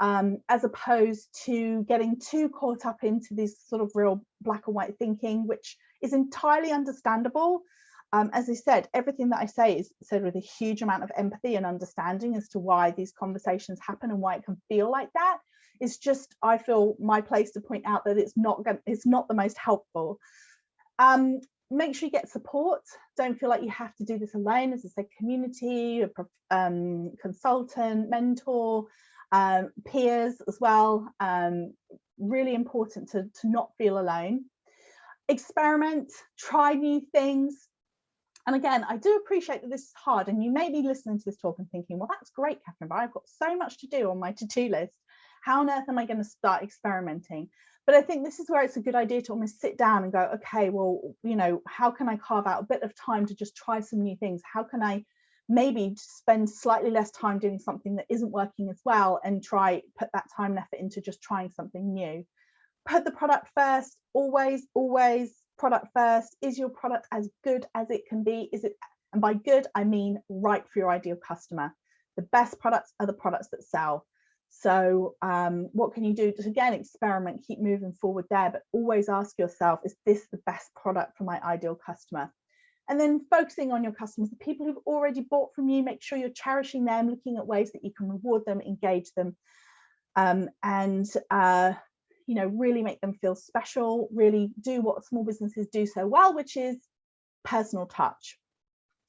as opposed to getting too caught up into this sort of real black and white thinking, which is entirely understandable. As I said, everything that I say is said with a huge amount of empathy and understanding as to why these conversations happen and why it can feel like that. It's just, I feel, my place to point out that it's not the most helpful. Make sure you get support. Don't feel like you have to do this alone. As I said, community, a consultant, mentor, peers as well. Really important to not feel alone. Experiment, try new things. And again, I do appreciate that this is hard, and you may be listening to this talk and thinking, well, that's great, Catherine, but I've got so much to do on my to-do list. How on earth am I going to start experimenting? But I think this is where it's a good idea to almost sit down and go, okay, well, you know, how can I carve out a bit of time to just try some new things? How can I maybe spend slightly less time doing something that isn't working as well, and put that time and effort into just trying something new? Put the product first, always product first. Is your product as good as it can be? And by good, I mean right for your ideal customer. The best products are the products that sell. So what can you do? Just again, experiment, keep moving forward there, but always ask yourself, is this the best product for my ideal customer? And then focusing on your customers, the people who've already bought from you, make sure you're cherishing them, looking at ways that you can reward them, engage them. You know, really make them feel special, really do what small businesses do so well, which is personal touch,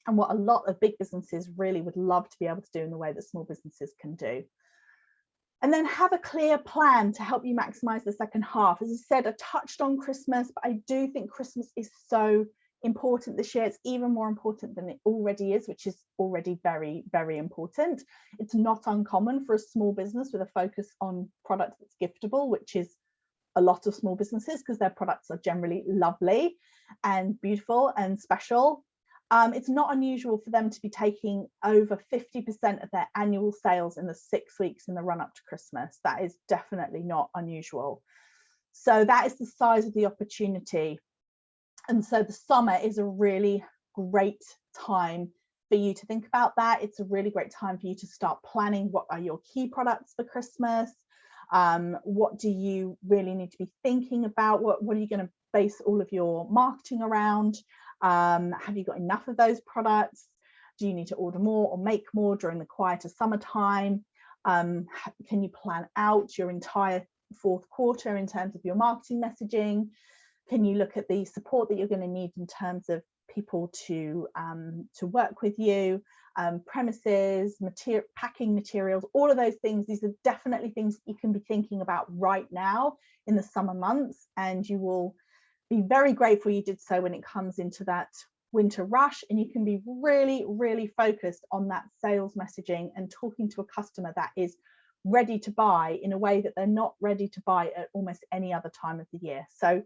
and what a lot of big businesses really would love to be able to do in the way that small businesses can do. And then have a clear plan to help you maximize the second half. As I said, I touched on Christmas, but I do think Christmas is so important this year. It's even more important than it already is, which is already very, very important. It's not uncommon for a small business with a focus on product that's giftable, which is a lot of small businesses, because their products are generally lovely and beautiful and special. It's not unusual for them to be taking over 50% of their annual sales in the 6 weeks in the run up to Christmas. That is definitely not unusual. So that is the size of the opportunity. And so the summer is a really great time for you to think about that. It's a really great time for you to start planning what are your key products for Christmas. What do you really need to be thinking about? What are you going to base all of your marketing around? Have you got enough of those products? Do you need to order more or make more during the quieter summertime? Can you plan out your entire fourth quarter in terms of your marketing messaging? Can you look at the support that you're going to need in terms of people to work with you, premises, packing materials, all of those things? These are definitely things that you can be thinking about right now in the summer months, and you will be very grateful you did so when it comes into that winter rush, and you can be really, really focused on that sales messaging and talking to a customer that is ready to buy in a way that they're not ready to buy at almost any other time of the year. So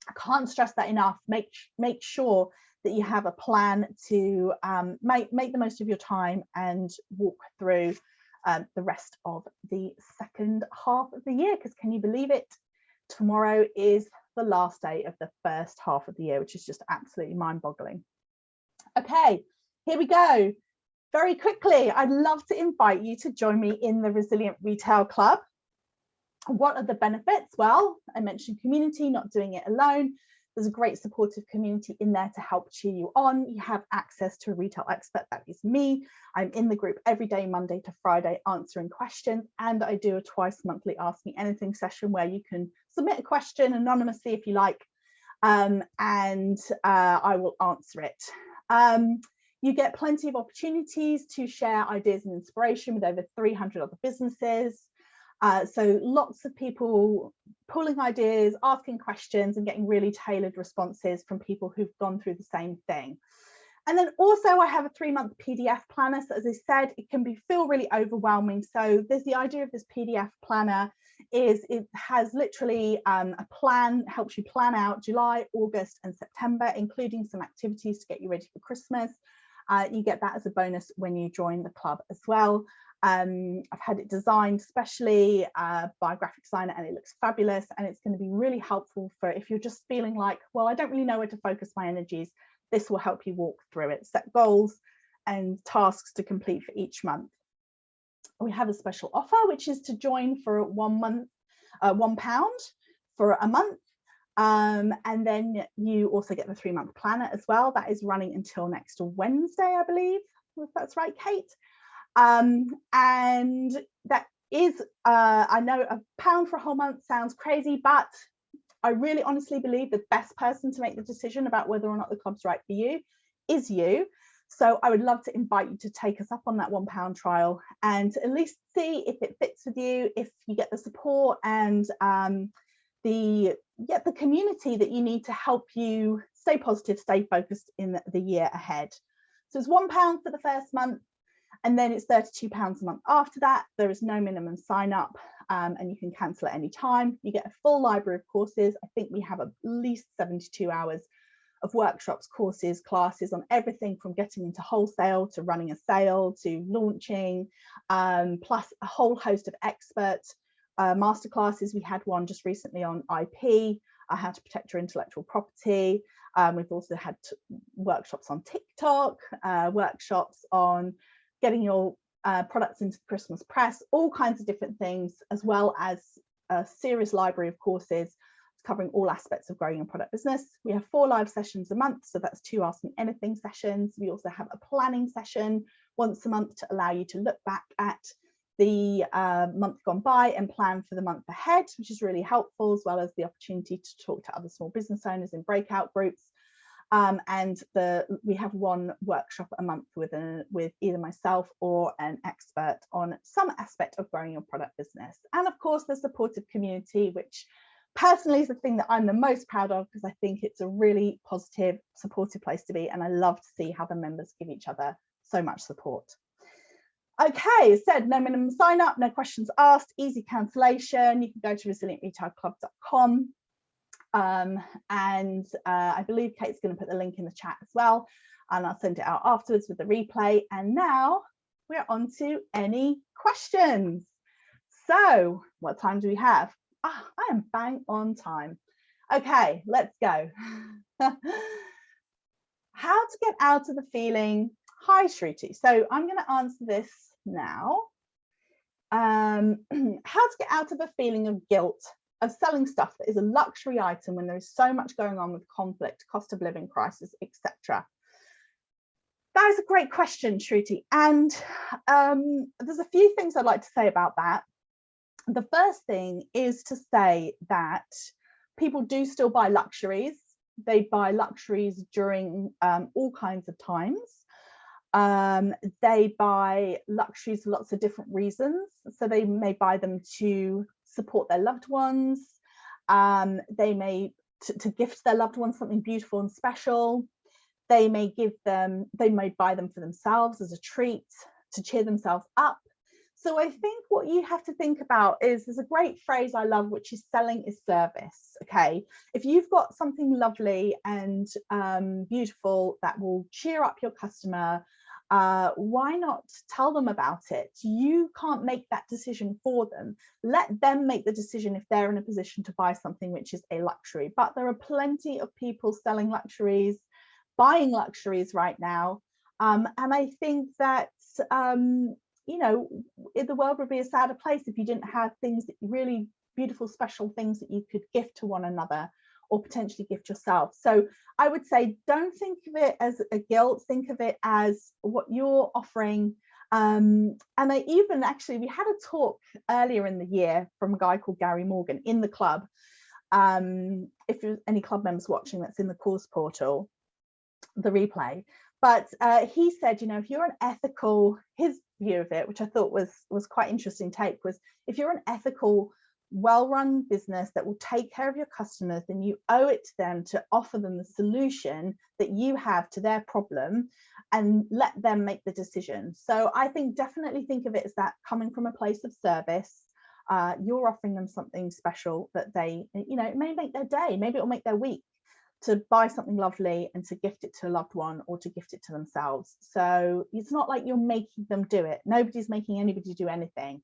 I can't stress that enough. Make sure that you have a plan to make the most of your time and walk through the rest of the second half of the year, because can you believe it? Tomorrow is the last day of the first half of the year, which is just absolutely mind-boggling. Okay, here we go. Very quickly, I'd love to invite you to join me in the Resilient Retail Club. What are the benefits? Well, I mentioned community, not doing it alone. There's a great supportive community in there to help cheer you on. You have access to a retail expert, that is me. I'm in the group every day, Monday to Friday, answering questions, and I do a twice monthly Ask Me Anything session where you can submit a question anonymously if you like, and I will answer it. You get plenty of opportunities to share ideas and inspiration with over 300 other businesses. So lots of people pulling ideas, asking questions, and getting really tailored responses from people who've gone through the same thing. And then also I have a 3-month PDF planner. So as I said, it can feel really overwhelming. So there's the idea of this PDF planner is it has literally a plan, helps you plan out July, August and September, including some activities to get you ready for Christmas. You get that as a bonus when you join the club as well. I've had it designed specially by a graphic designer, and it looks fabulous, and it's going to be really helpful for if you're just feeling like, well, I don't really know where to focus my energies. This will help you walk through it, set goals and tasks to complete for each month. We have a special offer, which is to join for £1 for a month. And then you also get the 3-month planner as well. That is running until next Wednesday, I believe, if that's right, Kate. And that is, I know £1 for a whole month sounds crazy, but I really honestly believe the best person to make the decision about whether or not the club's right for you is you. So I would love to invite you to take us up on that £1 trial and to at least see if it fits with you, if you get the support and the community that you need to help you stay positive, stay focused in the year ahead. So it's £1 for the first month, and then it's £32 a month after that. There is no minimum sign up, and you can cancel at any time. You get a full library of courses. I think we have at least 72 hours of workshops, courses, classes on everything from getting into wholesale to running a sale to launching, plus a whole host of expert masterclasses. We had one just recently on IP, how to protect your intellectual property. We've also had workshops on TikTok, workshops on getting your products into the Christmas press, all kinds of different things, as well as a serious library of courses covering all aspects of growing a product business. We have 4 live sessions a month, so that's 2 Ask Me Anything sessions. We also have a planning session once a month to allow you to look back at the month gone by and plan for the month ahead, which is really helpful, as well as the opportunity to talk to other small business owners in breakout groups. And we have one workshop a month with either myself or an expert on some aspect of growing your product business. And of course, the supportive community, which personally is the thing that I'm the most proud of, because I think it's a really positive, supportive place to be. And I love to see how the members give each other so much support. Okay, said no minimum sign up, no questions asked, easy cancellation. You can go to resilientretailclub.com. I believe Kate's going to put the link in the chat as well, and I'll send it out afterwards with the replay. And now we're on to any questions. So what time do we have? I am bang on time. Okay, let's go. How to get out of the feeling, hi Shruti. So I'm going to answer this now. How to get out of a feeling of guilt of selling stuff that is a luxury item when there is so much going on with conflict, cost of living crisis, etc. That is a great question, Shruti. And there's a few things I'd like to say about that. The first thing is to say that people do still buy luxuries. They buy luxuries during all kinds of times. They buy luxuries for lots of different reasons. So they may buy them to support their loved ones. They may to gift their loved ones something beautiful and special. They may buy them for themselves as a treat to cheer themselves up. So I think what you have to think about is, there's a great phrase I love, which is selling is service. Okay, if you've got something lovely and beautiful that will cheer up your customer, why not tell them about it? You can't make that decision for them. Let them make the decision if they're in a position to buy something which is a luxury. But there are plenty of people selling luxuries, buying luxuries right now. And I think that, you know, the world would be a sadder place if you didn't have things, really beautiful, special things that you could gift to one another or potentially gift yourself. So I would say, don't think of it as a guilt, think of it as what you're offering. And I even actually, we had a talk earlier in the year from a guy called Gary Morgan in the club. If there's any club members watching, that's in the course portal, the replay. But he said, you know, if you're an ethical, his view of it, which I thought was quite interesting take, was if you're an ethical, well-run business that will take care of your customers, then you owe it to them to offer them the solution that you have to their problem and let them make the decision. So I think definitely think of it as that, coming from a place of service. You're offering them something special that they, you know, it may make their day, maybe it'll make their week, to buy something lovely and to gift it to a loved one or to gift it to themselves. So it's not like you're making them do it. Nobody's making anybody do anything.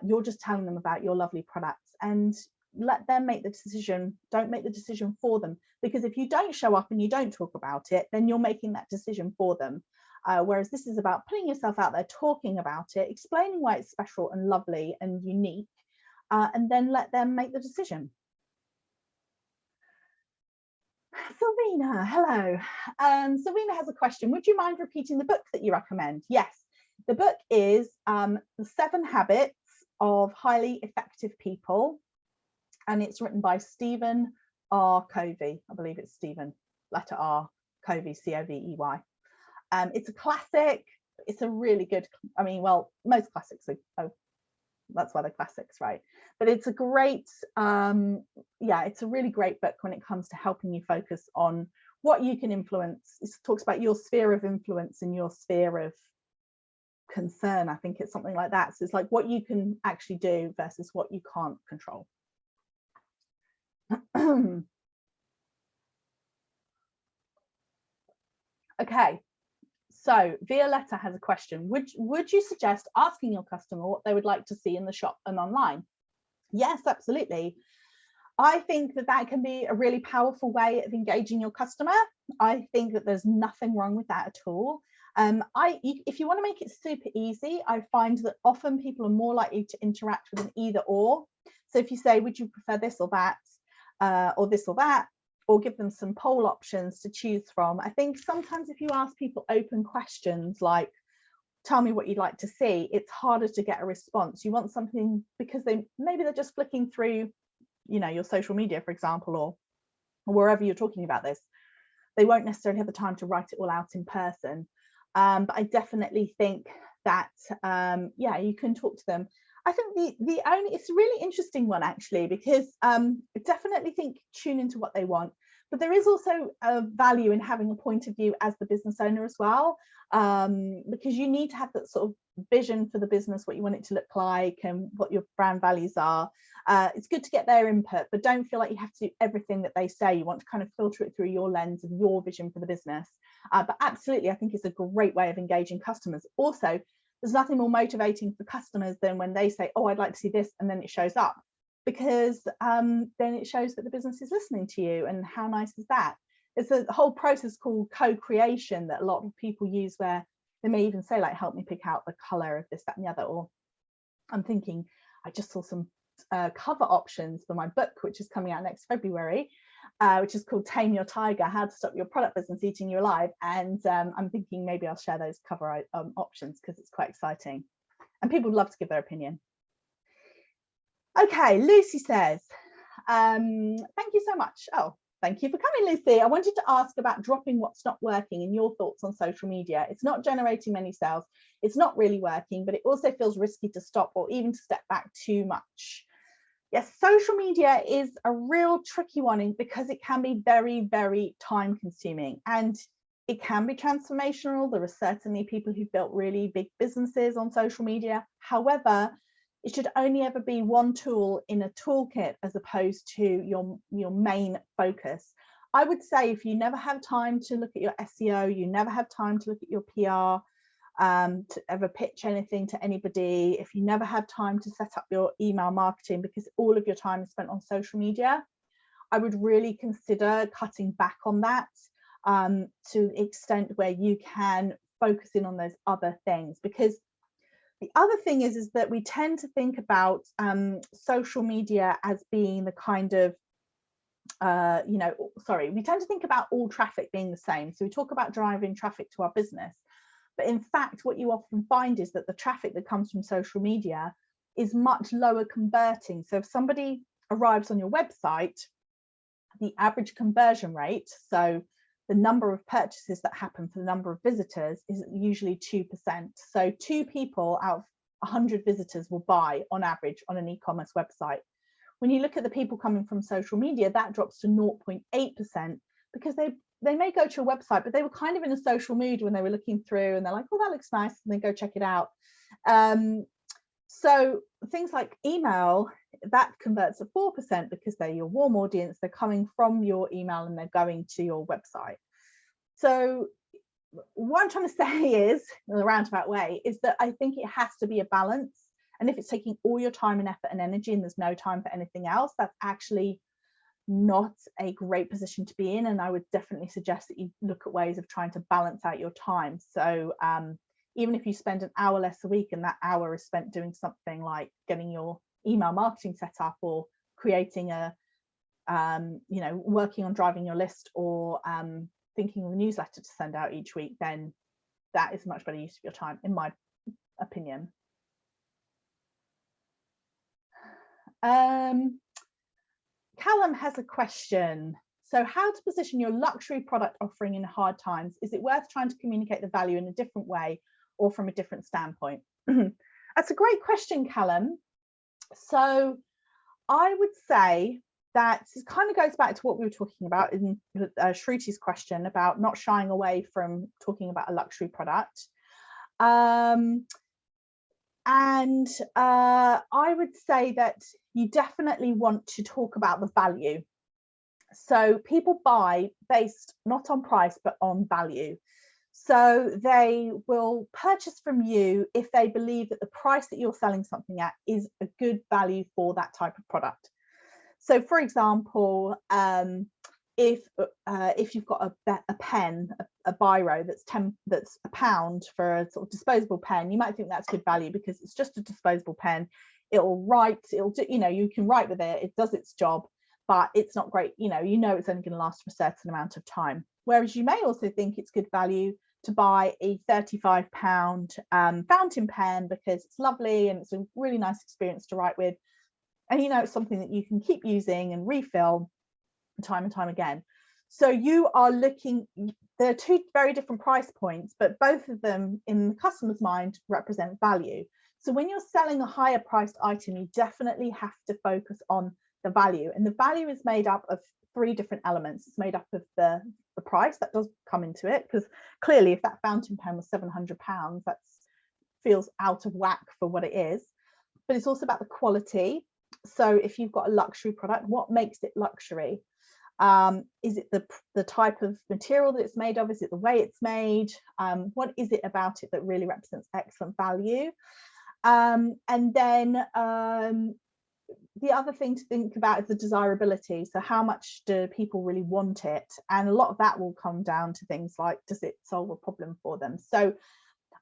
You're just telling them about your lovely products, and let them make the decision. Don't make the decision for them, because if you don't show up and you don't talk about it, then you're making that decision for them. Whereas this is about putting yourself out there, talking about it, explaining why it's special and lovely and unique, and then let them make the decision. Serena, hello. Serena has a question. Would you mind repeating the book that you recommend? Yes, the book is The 7 Habits of Highly Effective People, and it's written by Stephen R. Covey. I believe it's Stephen, letter R, Covey, C-O-V-E-Y. It's a classic. It's a really good, I mean, well, most classics are, that's why they're classics, right? But it's a great, yeah, it's a really great book when it comes to helping you focus on what you can influence. It talks about your sphere of influence and your sphere of concern. I think it's something like that. So it's like what you can actually do versus what you can't control. Okay. So Violetta has a question. Would you suggest asking your customer what they would like to see in the shop and online? Yes, absolutely. I think that that can be a really powerful way of engaging your customer. I think that there's nothing wrong with that at all. If you want to make it super easy, I find that often people are more likely to interact with an either or. So if you say, would you prefer this or that, or this or that, or give them some poll options to choose from. I think sometimes if you ask people open questions like, tell me what you'd like to see, it's harder to get a response. You want something because maybe they're just flicking through, you know, your social media, for example, or wherever you're talking about this. They won't necessarily have the time to write it all out in person. But I definitely think that, yeah, you can talk to them. I think it's a really interesting one, actually, because I definitely think tune into what they want. But there is also a value in having a point of view as the business owner as well, because you need to have that sort of vision for the business, what you want it to look like and what your brand values are. It's good to get their input, but don't feel like you have to do everything that they say. You want to kind of filter it through your lens and your vision for the business. But absolutely, I think it's a great way of engaging customers. Also, there's nothing more motivating for customers than when they say, oh, I'd like to see this, and then it shows up, because then it shows that the business is listening to you. And how nice is that? It's a whole process called co-creation that a lot of people use, where they may even say, like, help me pick out the color of this, that, and the other. Or I'm thinking, I just saw some cover options for my book, which is coming out next February, which is called Tame Your Tiger, How to Stop Your Product Business Eating You Alive. And I'm thinking maybe I'll share those cover options, because it's quite exciting. And people would love to give their opinion. Okay, Lucy says, thank you so much. Oh, thank you for coming, Lucy. I wanted to ask about dropping what's not working and your thoughts on social media. It's not generating many sales. It's not really working, but it also feels risky to stop or even to step back too much. Yes, social media is a real tricky one, because it can be very, very time consuming, and it can be transformational. There are certainly people who've built really big businesses on social media. However, it should only ever be one tool in a toolkit, as opposed to your main focus. I would say if you never have time to look at your SEO, you never have time to look at your PR, to ever pitch anything to anybody, if you never have time to set up your email marketing because all of your time is spent on social media, I would really consider cutting back on that, to the extent where you can focus in on those other things. Because the other thing is that we tend to think about social media as being the kind of, we tend to think about all traffic being the same. So we talk about driving traffic to our business. But in fact, what you often find is that the traffic that comes from social media is much lower converting. So if somebody arrives on your website, the average conversion rate, so the number of purchases that happen for the number of visitors, is usually 2%. So 2 people out of 100 visitors will buy on average on an e-commerce website. When you look at the people coming from social media, that drops to 0.8%, because they may go to a website, but they were kind of in a social mood when they were looking through, and they're like, oh, that looks nice, and then go check it out. So things like email, that converts at 4%, because they're your warm audience. They're coming from your email and they're going to your website. So what I'm trying to say is, in a roundabout way, is that I think it has to be a balance. And if it's taking all your time and effort and energy and there's no time for anything else, that's actually not a great position to be in. And I would definitely suggest that you look at ways of trying to balance out your time. So even if you spend an hour less a week, and that hour is spent doing something like getting your email marketing set up, or creating a, working on driving your list, or thinking of a newsletter to send out each week, then that is a much better use of your time, in my opinion. Callum has a question. So how to position your luxury product offering in hard times? Is it worth trying to communicate the value in a different way or from a different standpoint? That's a great question, Callum. So I would say that it kind of goes back to what we were talking about in Shruti's question about not shying away from talking about a luxury product. And I would say that you definitely want to talk about the value. So people buy based not on price, but on value. So they will purchase from you if they believe that the price that you're selling something at is a good value for that type of product. So for example, if you've got a pen, a biro that's £1 for a sort of disposable pen, you might think that's good value because it's just a disposable pen. It'll do, you can write with it, it does its job, but it's not great, it's only going to last for a certain amount of time. Whereas you may also think it's good value to buy a £35 fountain pen because it's lovely and it's a really nice experience to write with. And you know, it's something that you can keep using and refill time and time again. So you are looking, there are two very different price points, but both of them in the customer's mind represent value. So when you're selling a higher priced item, you definitely have to focus on the value. And the value is made up of three different elements. It's made up of the price, that does come into it, because clearly if that fountain pen was £700, that feels out of whack for what it is. But it's also about the quality. So if you've got a luxury product, what makes it luxury? Is it the type of material that it's made of? Is it the way it's made? What is it about it that really represents excellent value? And then the other thing to think about is the desirability. So how much do people really want it? And a lot of that will come down to things like, does it solve a problem for them? So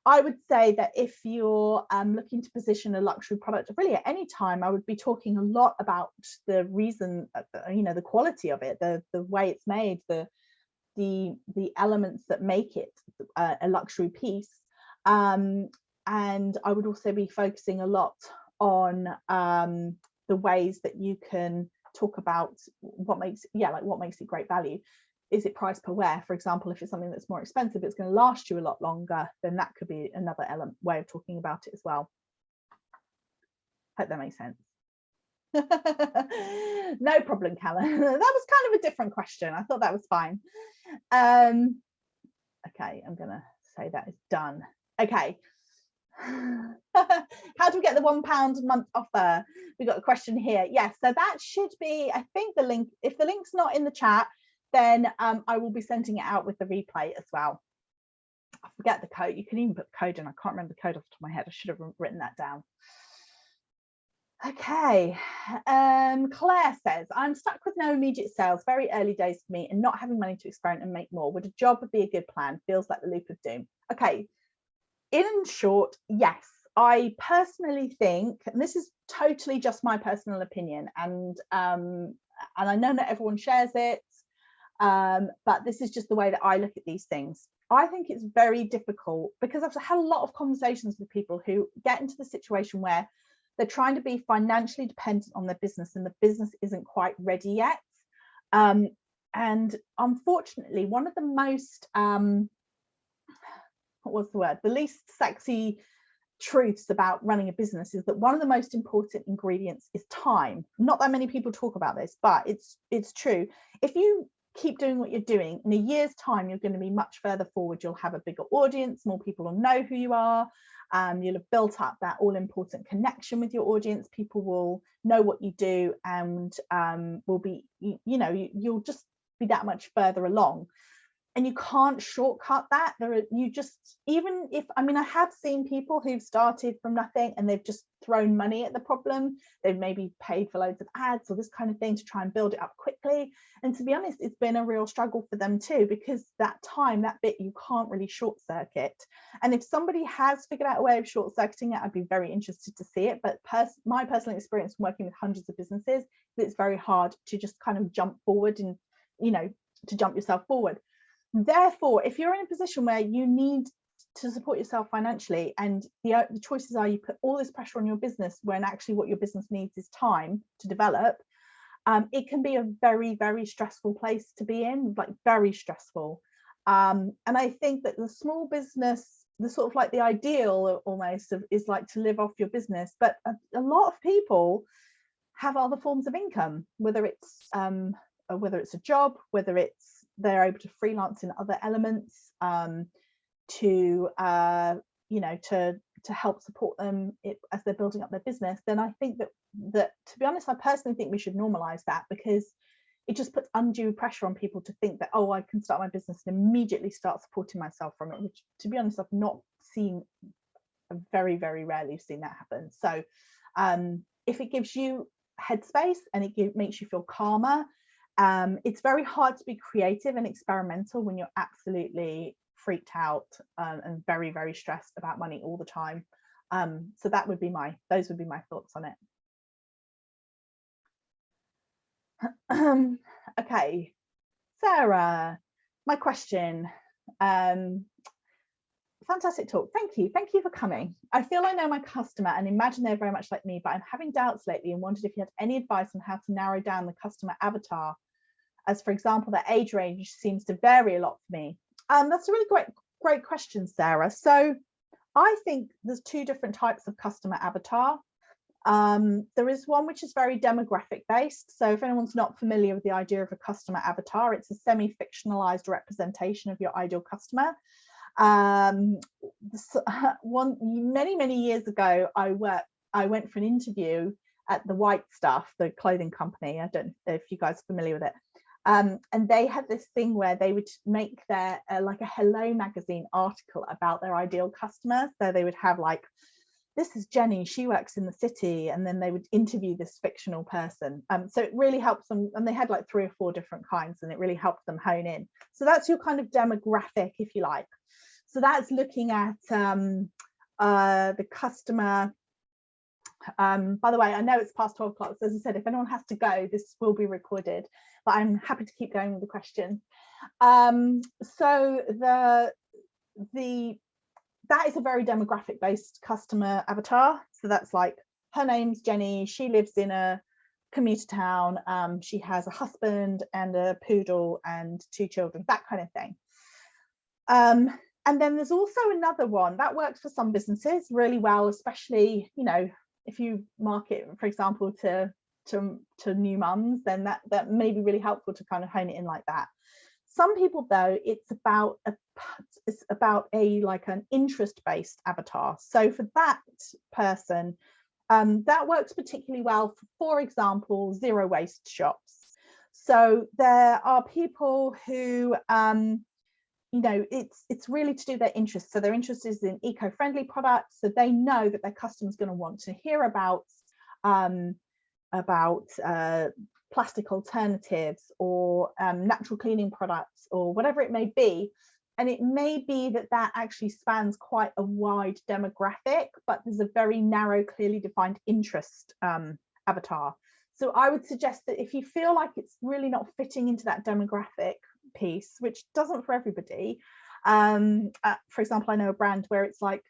I would say that if you're looking to position a luxury product, really at any time, I would be talking a lot about the reason, you know, the quality of it, the way it's made, the elements that make it a luxury piece. And I would also be focusing a lot on the ways that you can talk about what makes, what makes it great value. Is it price per wear? For example, if it's something that's more expensive, it's going to last you a lot longer, then that could be another way of talking about it as well. Hope that makes sense. No problem, Callum. That was kind of a different question. I thought that was fine. Okay, I'm going to say that is done. Okay. How do we get the £1 a month offer? We've got a question here. Yes, so that should be, I think the link, if the link's not in the chat, then I will be sending it out with the replay as well. I forget the code. You can even put the code in. I can't remember the code off the top of my head. I should have written that down. Okay. Claire says, I'm stuck with no immediate sales, very early days for me, and not having money to experiment and make more. Would a job be a good plan? Feels like the loop of doom. Okay. In short, yes. I personally think, and this is totally just my personal opinion, and I know not everyone shares it, but this is just the way that I look at these things. I think it's very difficult because I've had a lot of conversations with people who get into the situation where they're trying to be financially dependent on their business and the business isn't quite ready yet. And unfortunately, one of the most, the least sexy truths about running a business is that one of the most important ingredients is time. Not that many people talk about this, but it's true. If you keep doing what you're doing, in a year's time, you're going to be much further forward. You'll have a bigger audience, more people will know who you are. You'll have built up that all-important connection with your audience. People will know what you do and will be, you'll just be that much further along. And you can't shortcut that. I have seen people who've started from nothing and they've just thrown money at the problem. They've maybe paid for loads of ads or this kind of thing to try and build it up quickly. And to be honest, it's been a real struggle for them too, because that bit you can't really short circuit. And if somebody has figured out a way of short circuiting it, I'd be very interested to see it. But my personal experience working with hundreds of businesses, it's very hard to just kind of jump forward and, to jump yourself forward. Therefore, if you're in a position where you need to support yourself financially and the choices are you put all this pressure on your business when actually what your business needs is time to develop, it can be a very, very stressful place to be in, like very stressful. And I think that the small business, the sort of like the ideal almost is like to live off your business. But a lot of people have other forms of income, whether it's a job, whether it's they're able to freelance in other elements to help support them as they're building up their business. Then I think that to be honest, I personally think we should normalize that, because it just puts undue pressure on people to think that, oh, I can start my business and immediately start supporting myself from it, which to be honest, I've not seen, very, very rarely seen that happen. So if it gives you headspace and it makes you feel calmer, it's very hard to be creative and experimental when you're absolutely freaked out and very, very stressed about money all the time. So those would be my thoughts on it. Okay, Sarah, my question. fantastic talk. Thank you. Thank you for coming. I feel I know my customer and imagine they're very much like me, but I'm having doubts lately and wondered if you had any advice on how to narrow down the customer avatar, as for example, their age range seems to vary a lot for me. That's a really great question, Sarah. So I think there's two different types of customer avatar. There is one which is very demographic based. So if anyone's not familiar with the idea of a customer avatar, it's a semi-fictionalized representation of your ideal customer. Many years ago, I went for an interview at the White Stuff, the clothing company. I don't know if you guys are familiar with it. And they had this thing where they would make their like a Hello magazine article about their ideal customer. So they would have like, this is Jenny, she works in the city, and then they would interview this fictional person. So it really helps them, and they had like 3 or 4 different kinds, and it really helped them hone in. So that's your kind of demographic, if you like. So that's looking at the customer. By the way, I know it's past 12 o'clock, so as I said, if anyone has to go, this will be recorded, but I'm happy to keep going with the question. So that is a very demographic based customer avatar. So that's like, her name's Jenny, she lives in a commuter town, she has a husband and a poodle and 2 children, that kind of thing. And then there's also another one that works for some businesses really well, especially, you know, if you market, for example, to new mums, then that may be really helpful to kind of hone it in like that. Some people, though, it's about a like an interest-based avatar. So for that person, that works particularly well for example, zero waste shops. So there are people who you know, it's really to do their interests. So their interest is in eco-friendly products, so they know that their customer's going to want to hear about plastic alternatives or natural cleaning products or whatever it may be. And it may be that actually spans quite a wide demographic, but there's a very narrow, clearly defined interest avatar. So I would suggest that if you feel like it's really not fitting into that demographic piece, which doesn't for everybody, for example, I know a brand where it's like,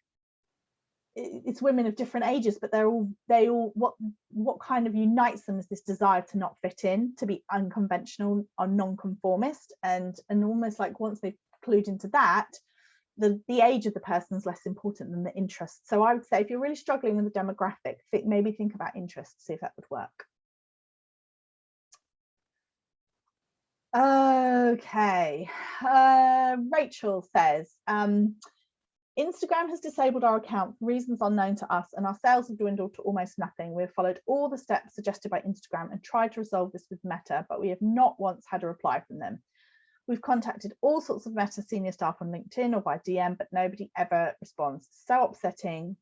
it's women of different ages, but they all what kind of unites them is this desire to not fit in, to be unconventional or non-conformist, and almost like once they've clued into that, the age of the person is less important than the interest. So I would say if you're really struggling with the demographic, maybe think about interest, see if that would work. Okay, Rachel says, Instagram has disabled our account for reasons unknown to us, and our sales have dwindled to almost nothing. We have followed all the steps suggested by Instagram and tried to resolve this with Meta, but we have not once had a reply from them. We've contacted all sorts of Meta senior staff on LinkedIn or by DM, but nobody ever responds. So upsetting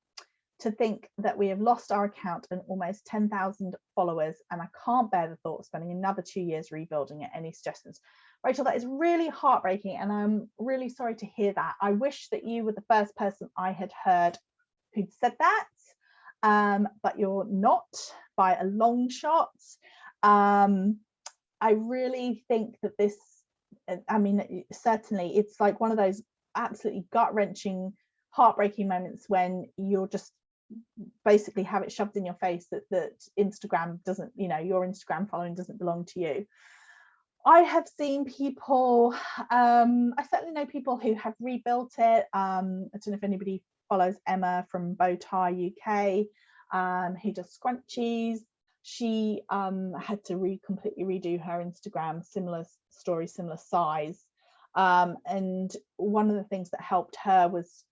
to think that we have lost our account and almost 10,000 followers, and I can't bear the thought of spending another 2 years rebuilding it. Any suggestions? Rachel, that is really heartbreaking, and I'm really sorry to hear that. I wish that you were the first person I had heard who'd said that, but you're not by a long shot. I really think that this, I mean, certainly it's like one of those absolutely gut-wrenching, heartbreaking moments when you're just basically have it shoved in your face that Instagram doesn't, you know, your Instagram following doesn't belong to you. I have seen people, I certainly know people who have rebuilt it. I don't know if anybody follows Emma from Bowtie UK, who does scrunchies. She had to completely redo her Instagram, similar story, similar size. And one of the things that helped her was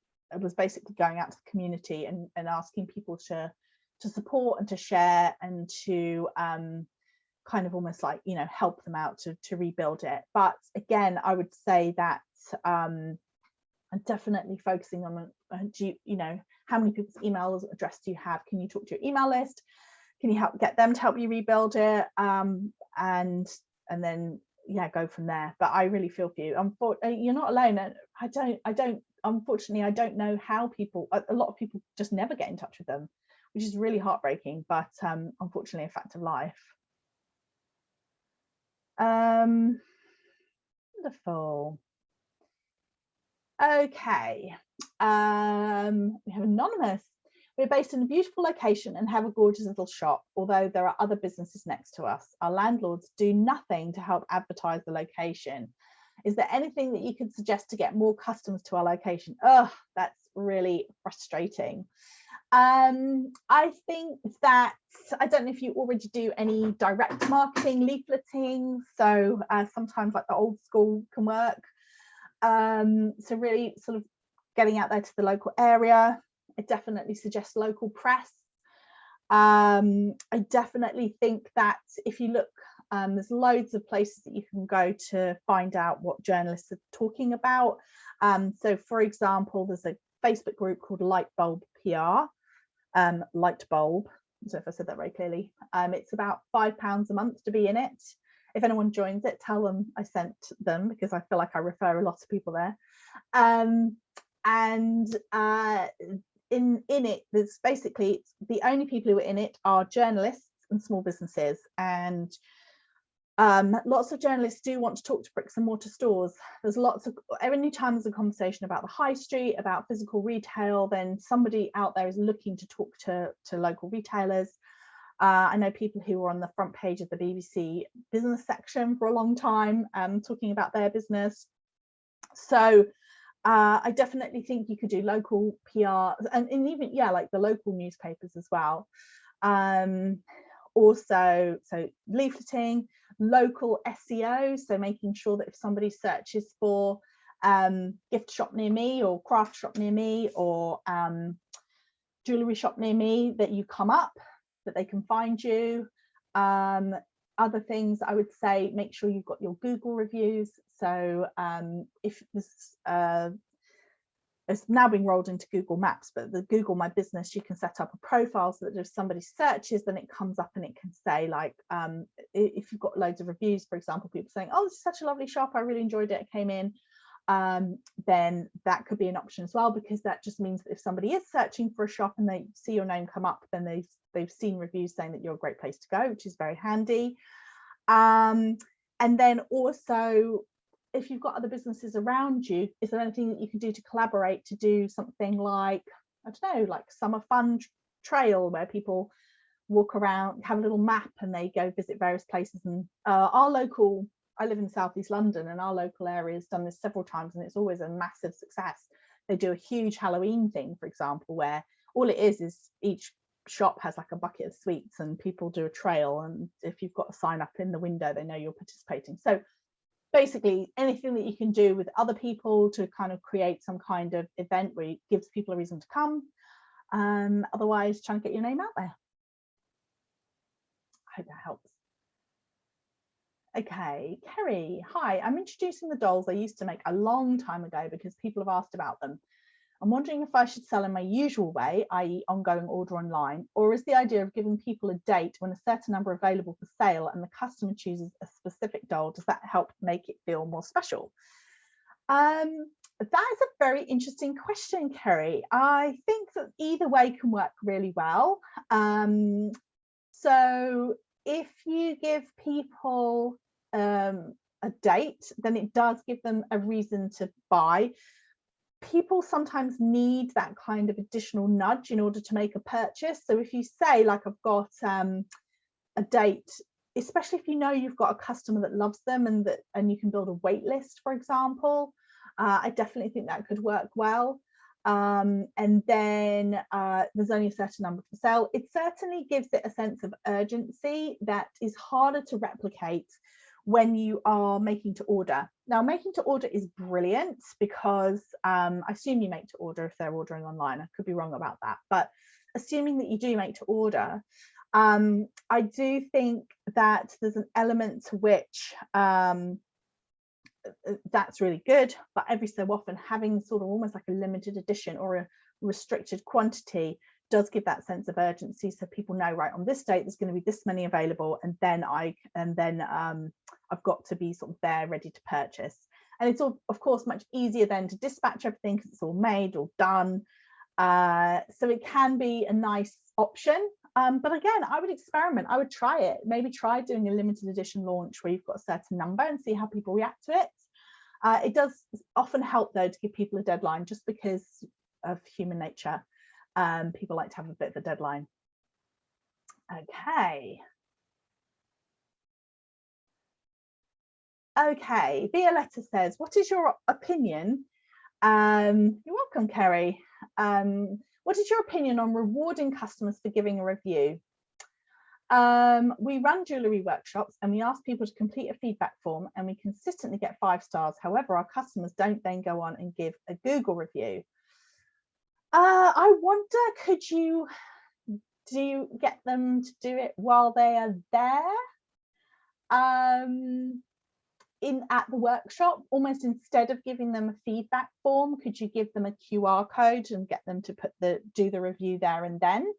basically going out to the community and asking people to support and to share and to kind of almost like, you know, help them out to rebuild it. But again, I would say that I'm definitely focusing on, do you know, how many people's email address do you have? Can you talk to your email list? Can you get them to help you rebuild it? And then, yeah, go from there. But I really feel for you. You're not alone. Unfortunately, I don't know how a lot of people just never get in touch with them, which is really heartbreaking, but unfortunately a fact of life. Wonderful. Okay, We have Anonymous. We're based in a beautiful location and have a gorgeous little shop, although there are other businesses next to us. Our landlords do nothing to help advertise the location. Is there anything that you could suggest to get more customers to our location? Oh, that's really frustrating. I think that, I don't know if you already do any direct marketing, leafleting, so sometimes like the old school can work. So really sort of getting out there to the local area. I definitely suggest local press. I definitely think that if you look, there's loads of places that you can go to find out what journalists are talking about. So for example, there's a Facebook group called Lightbulb PR, Lightbulb, so if I said that very clearly. It's about £5 a month to be in it. If anyone joins it, tell them I sent them, because I feel like I refer a lot of people there. In it, there's basically, the only people who are in it are journalists and small businesses, and lots of journalists do want to talk to bricks and mortar stores. There's lots of, every time there's a conversation about the high street, about physical retail, then somebody out there is looking to talk to local retailers. I know people who were on the front page of the BBC business section for a long time, talking about their business. So I definitely think you could do local PR, and even, yeah, like the local newspapers as well. Also, so leafleting, local SEO, so making sure that if somebody searches for gift shop near me, or craft shop near me, or jewellery shop near me, that you come up, that they can find you. Other things I would say, make sure you've got your Google reviews. So if this it's now being rolled into Google Maps, but the Google My Business, you can set up a profile so that if somebody searches, then it comes up and it can say, like, if you've got loads of reviews, for example, people saying, oh, this is such a lovely shop, I really enjoyed it, I came in, then that could be an option as well, because that just means that if somebody is searching for a shop and they see your name come up, then they've seen reviews saying that you're a great place to go, which is very handy. And then also, if you've got other businesses around you, is there anything that you can do to collaborate to do something like, I don't know, like summer fun trail, where people walk around, have a little map, and they go visit various places. And our local, I live in Southeast London, and our local area has done this several times, and it's always a massive success. They do a huge Halloween thing, for example, where all it is each shop has like a bucket of sweets, and people do a trail, and if you've got a sign up in the window, they know you're participating. So basically anything that you can do with other people to kind of create some kind of event where it gives people a reason to come. Otherwise, trying to get your name out there. I hope that helps. Okay, Kerry, hi, I'm introducing the dolls I used to make a long time ago because people have asked about them. I'm wondering if I should sell in my usual way, i.e. ongoing order online, or is the idea of giving people a date when a certain number are available for sale and the customer chooses a specific doll, does that help make it feel more special? That is a very interesting question, Kerry. I think that either way can work really well. So if you give people a date, then it does give them a reason to buy. People sometimes need that kind of additional nudge in order to make a purchase. So if you say, like, I've got a date, especially if you know you've got a customer that loves them, and you can build a wait list, for example, I definitely think that could work well. And then there's only a certain number for sale. It certainly gives it a sense of urgency that is harder to replicate when you are making to order. Now, making to order is brilliant because I assume you make to order if they're ordering online. I could be wrong about that, but assuming that you do make to order, I do think that there's an element to which that's really good, but every so often having sort of almost like a limited edition or a restricted quantity does give that sense of urgency, so people know, right, on this date there's going to be this many available, and then I've got to be sort of there ready to purchase. And it's all, of course, much easier then to dispatch everything because it's all made or done, so it can be a nice option. But again, I would experiment. I would try it. Maybe try doing a limited edition launch where you've got a certain number and see how people react to it. It does often help though to give people a deadline, just because of human nature. People like to have a bit of a deadline. Okay, Violetta says, what is your opinion? You're welcome, Kerry. What is your opinion on rewarding customers for giving a review? We run jewellery workshops and we ask people to complete a feedback form, and we consistently get 5 stars. However, our customers don't then go on and give a Google review. I wonder, do you get them to do it while they are there? At the workshop, almost instead of giving them a feedback form, could you give them a QR code and get them to do the review there and then?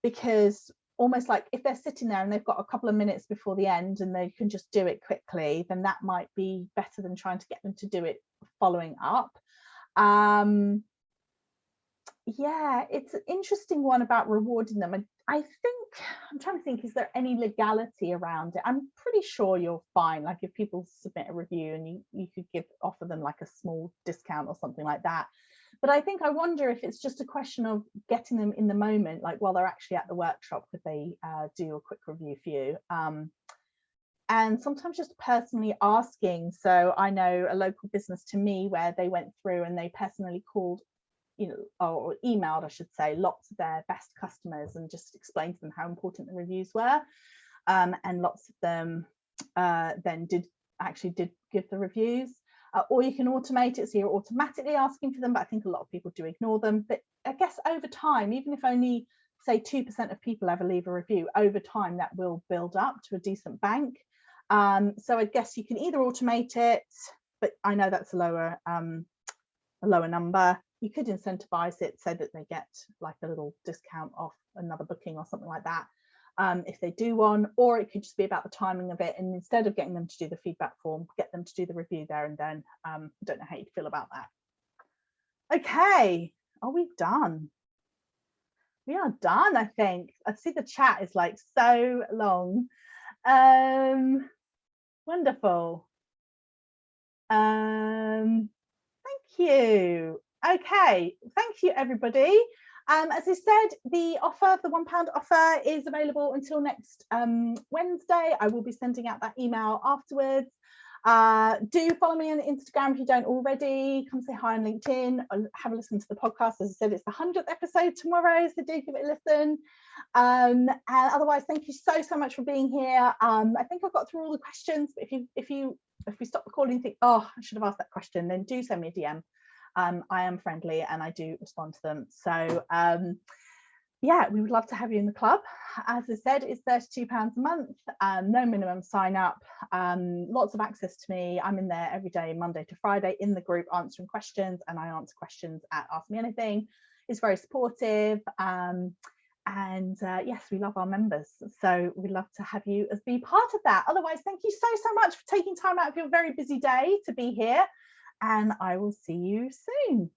Because almost like if they're sitting there and they've got a couple of minutes before the end and they can just do it quickly, then that might be better than trying to get them to do it following up. Yeah, it's an interesting one about rewarding them. And I think, I'm trying to think, is there any legality around it? I'm pretty sure you're fine. Like if people submit a review and you could offer them like a small discount or something like that. But I wonder if it's just a question of getting them in the moment, like while they're actually at the workshop, could they do a quick review for you? And sometimes just personally asking. So I know a local business to me where they went through and they personally called, or emailed, I should say, lots of their best customers and just explained to them how important the reviews were. And lots of them then did give the reviews. Or you can automate it, so you're automatically asking for them, but I think a lot of people do ignore them. But I guess over time, even if only say 2% of people ever leave a review, over time that will build up to a decent bank. So I guess you can either automate it, but I know that's a lower number. You could incentivize it so that they get like a little discount off another booking or something like that, if they do one. Or it could just be about the timing of it, and instead of getting them to do the feedback form, get them to do the review there and then. I don't know how you feel about that. Okay, are we done? We are done, I think. I see the chat is like so long. Wonderful. Thank you. Okay, thank you everybody. As I said, the £1 offer is available until next Wednesday. I will be sending out that email afterwards. Do follow me on Instagram if you don't already. Come say hi on LinkedIn. Have a listen to the podcast. As I said, it's the 100th episode tomorrow, so do give it a listen. And otherwise, thank you so much for being here. I think I've got through all the questions, but if we stop recording and think, oh, I should have asked that question, then do send me a DM. I am friendly and I do respond to them. So yeah, we would love to have you in the club. As I said, it's £32 a month, no minimum sign up, lots of access to me. I'm in there every day, Monday to Friday, in the group answering questions, and I answer questions at Ask Me Anything. It's very supportive. Yes, we love our members, so we'd love to have you as be part of that. Otherwise, thank you so much for taking time out of your very busy day to be here, and I will see you soon.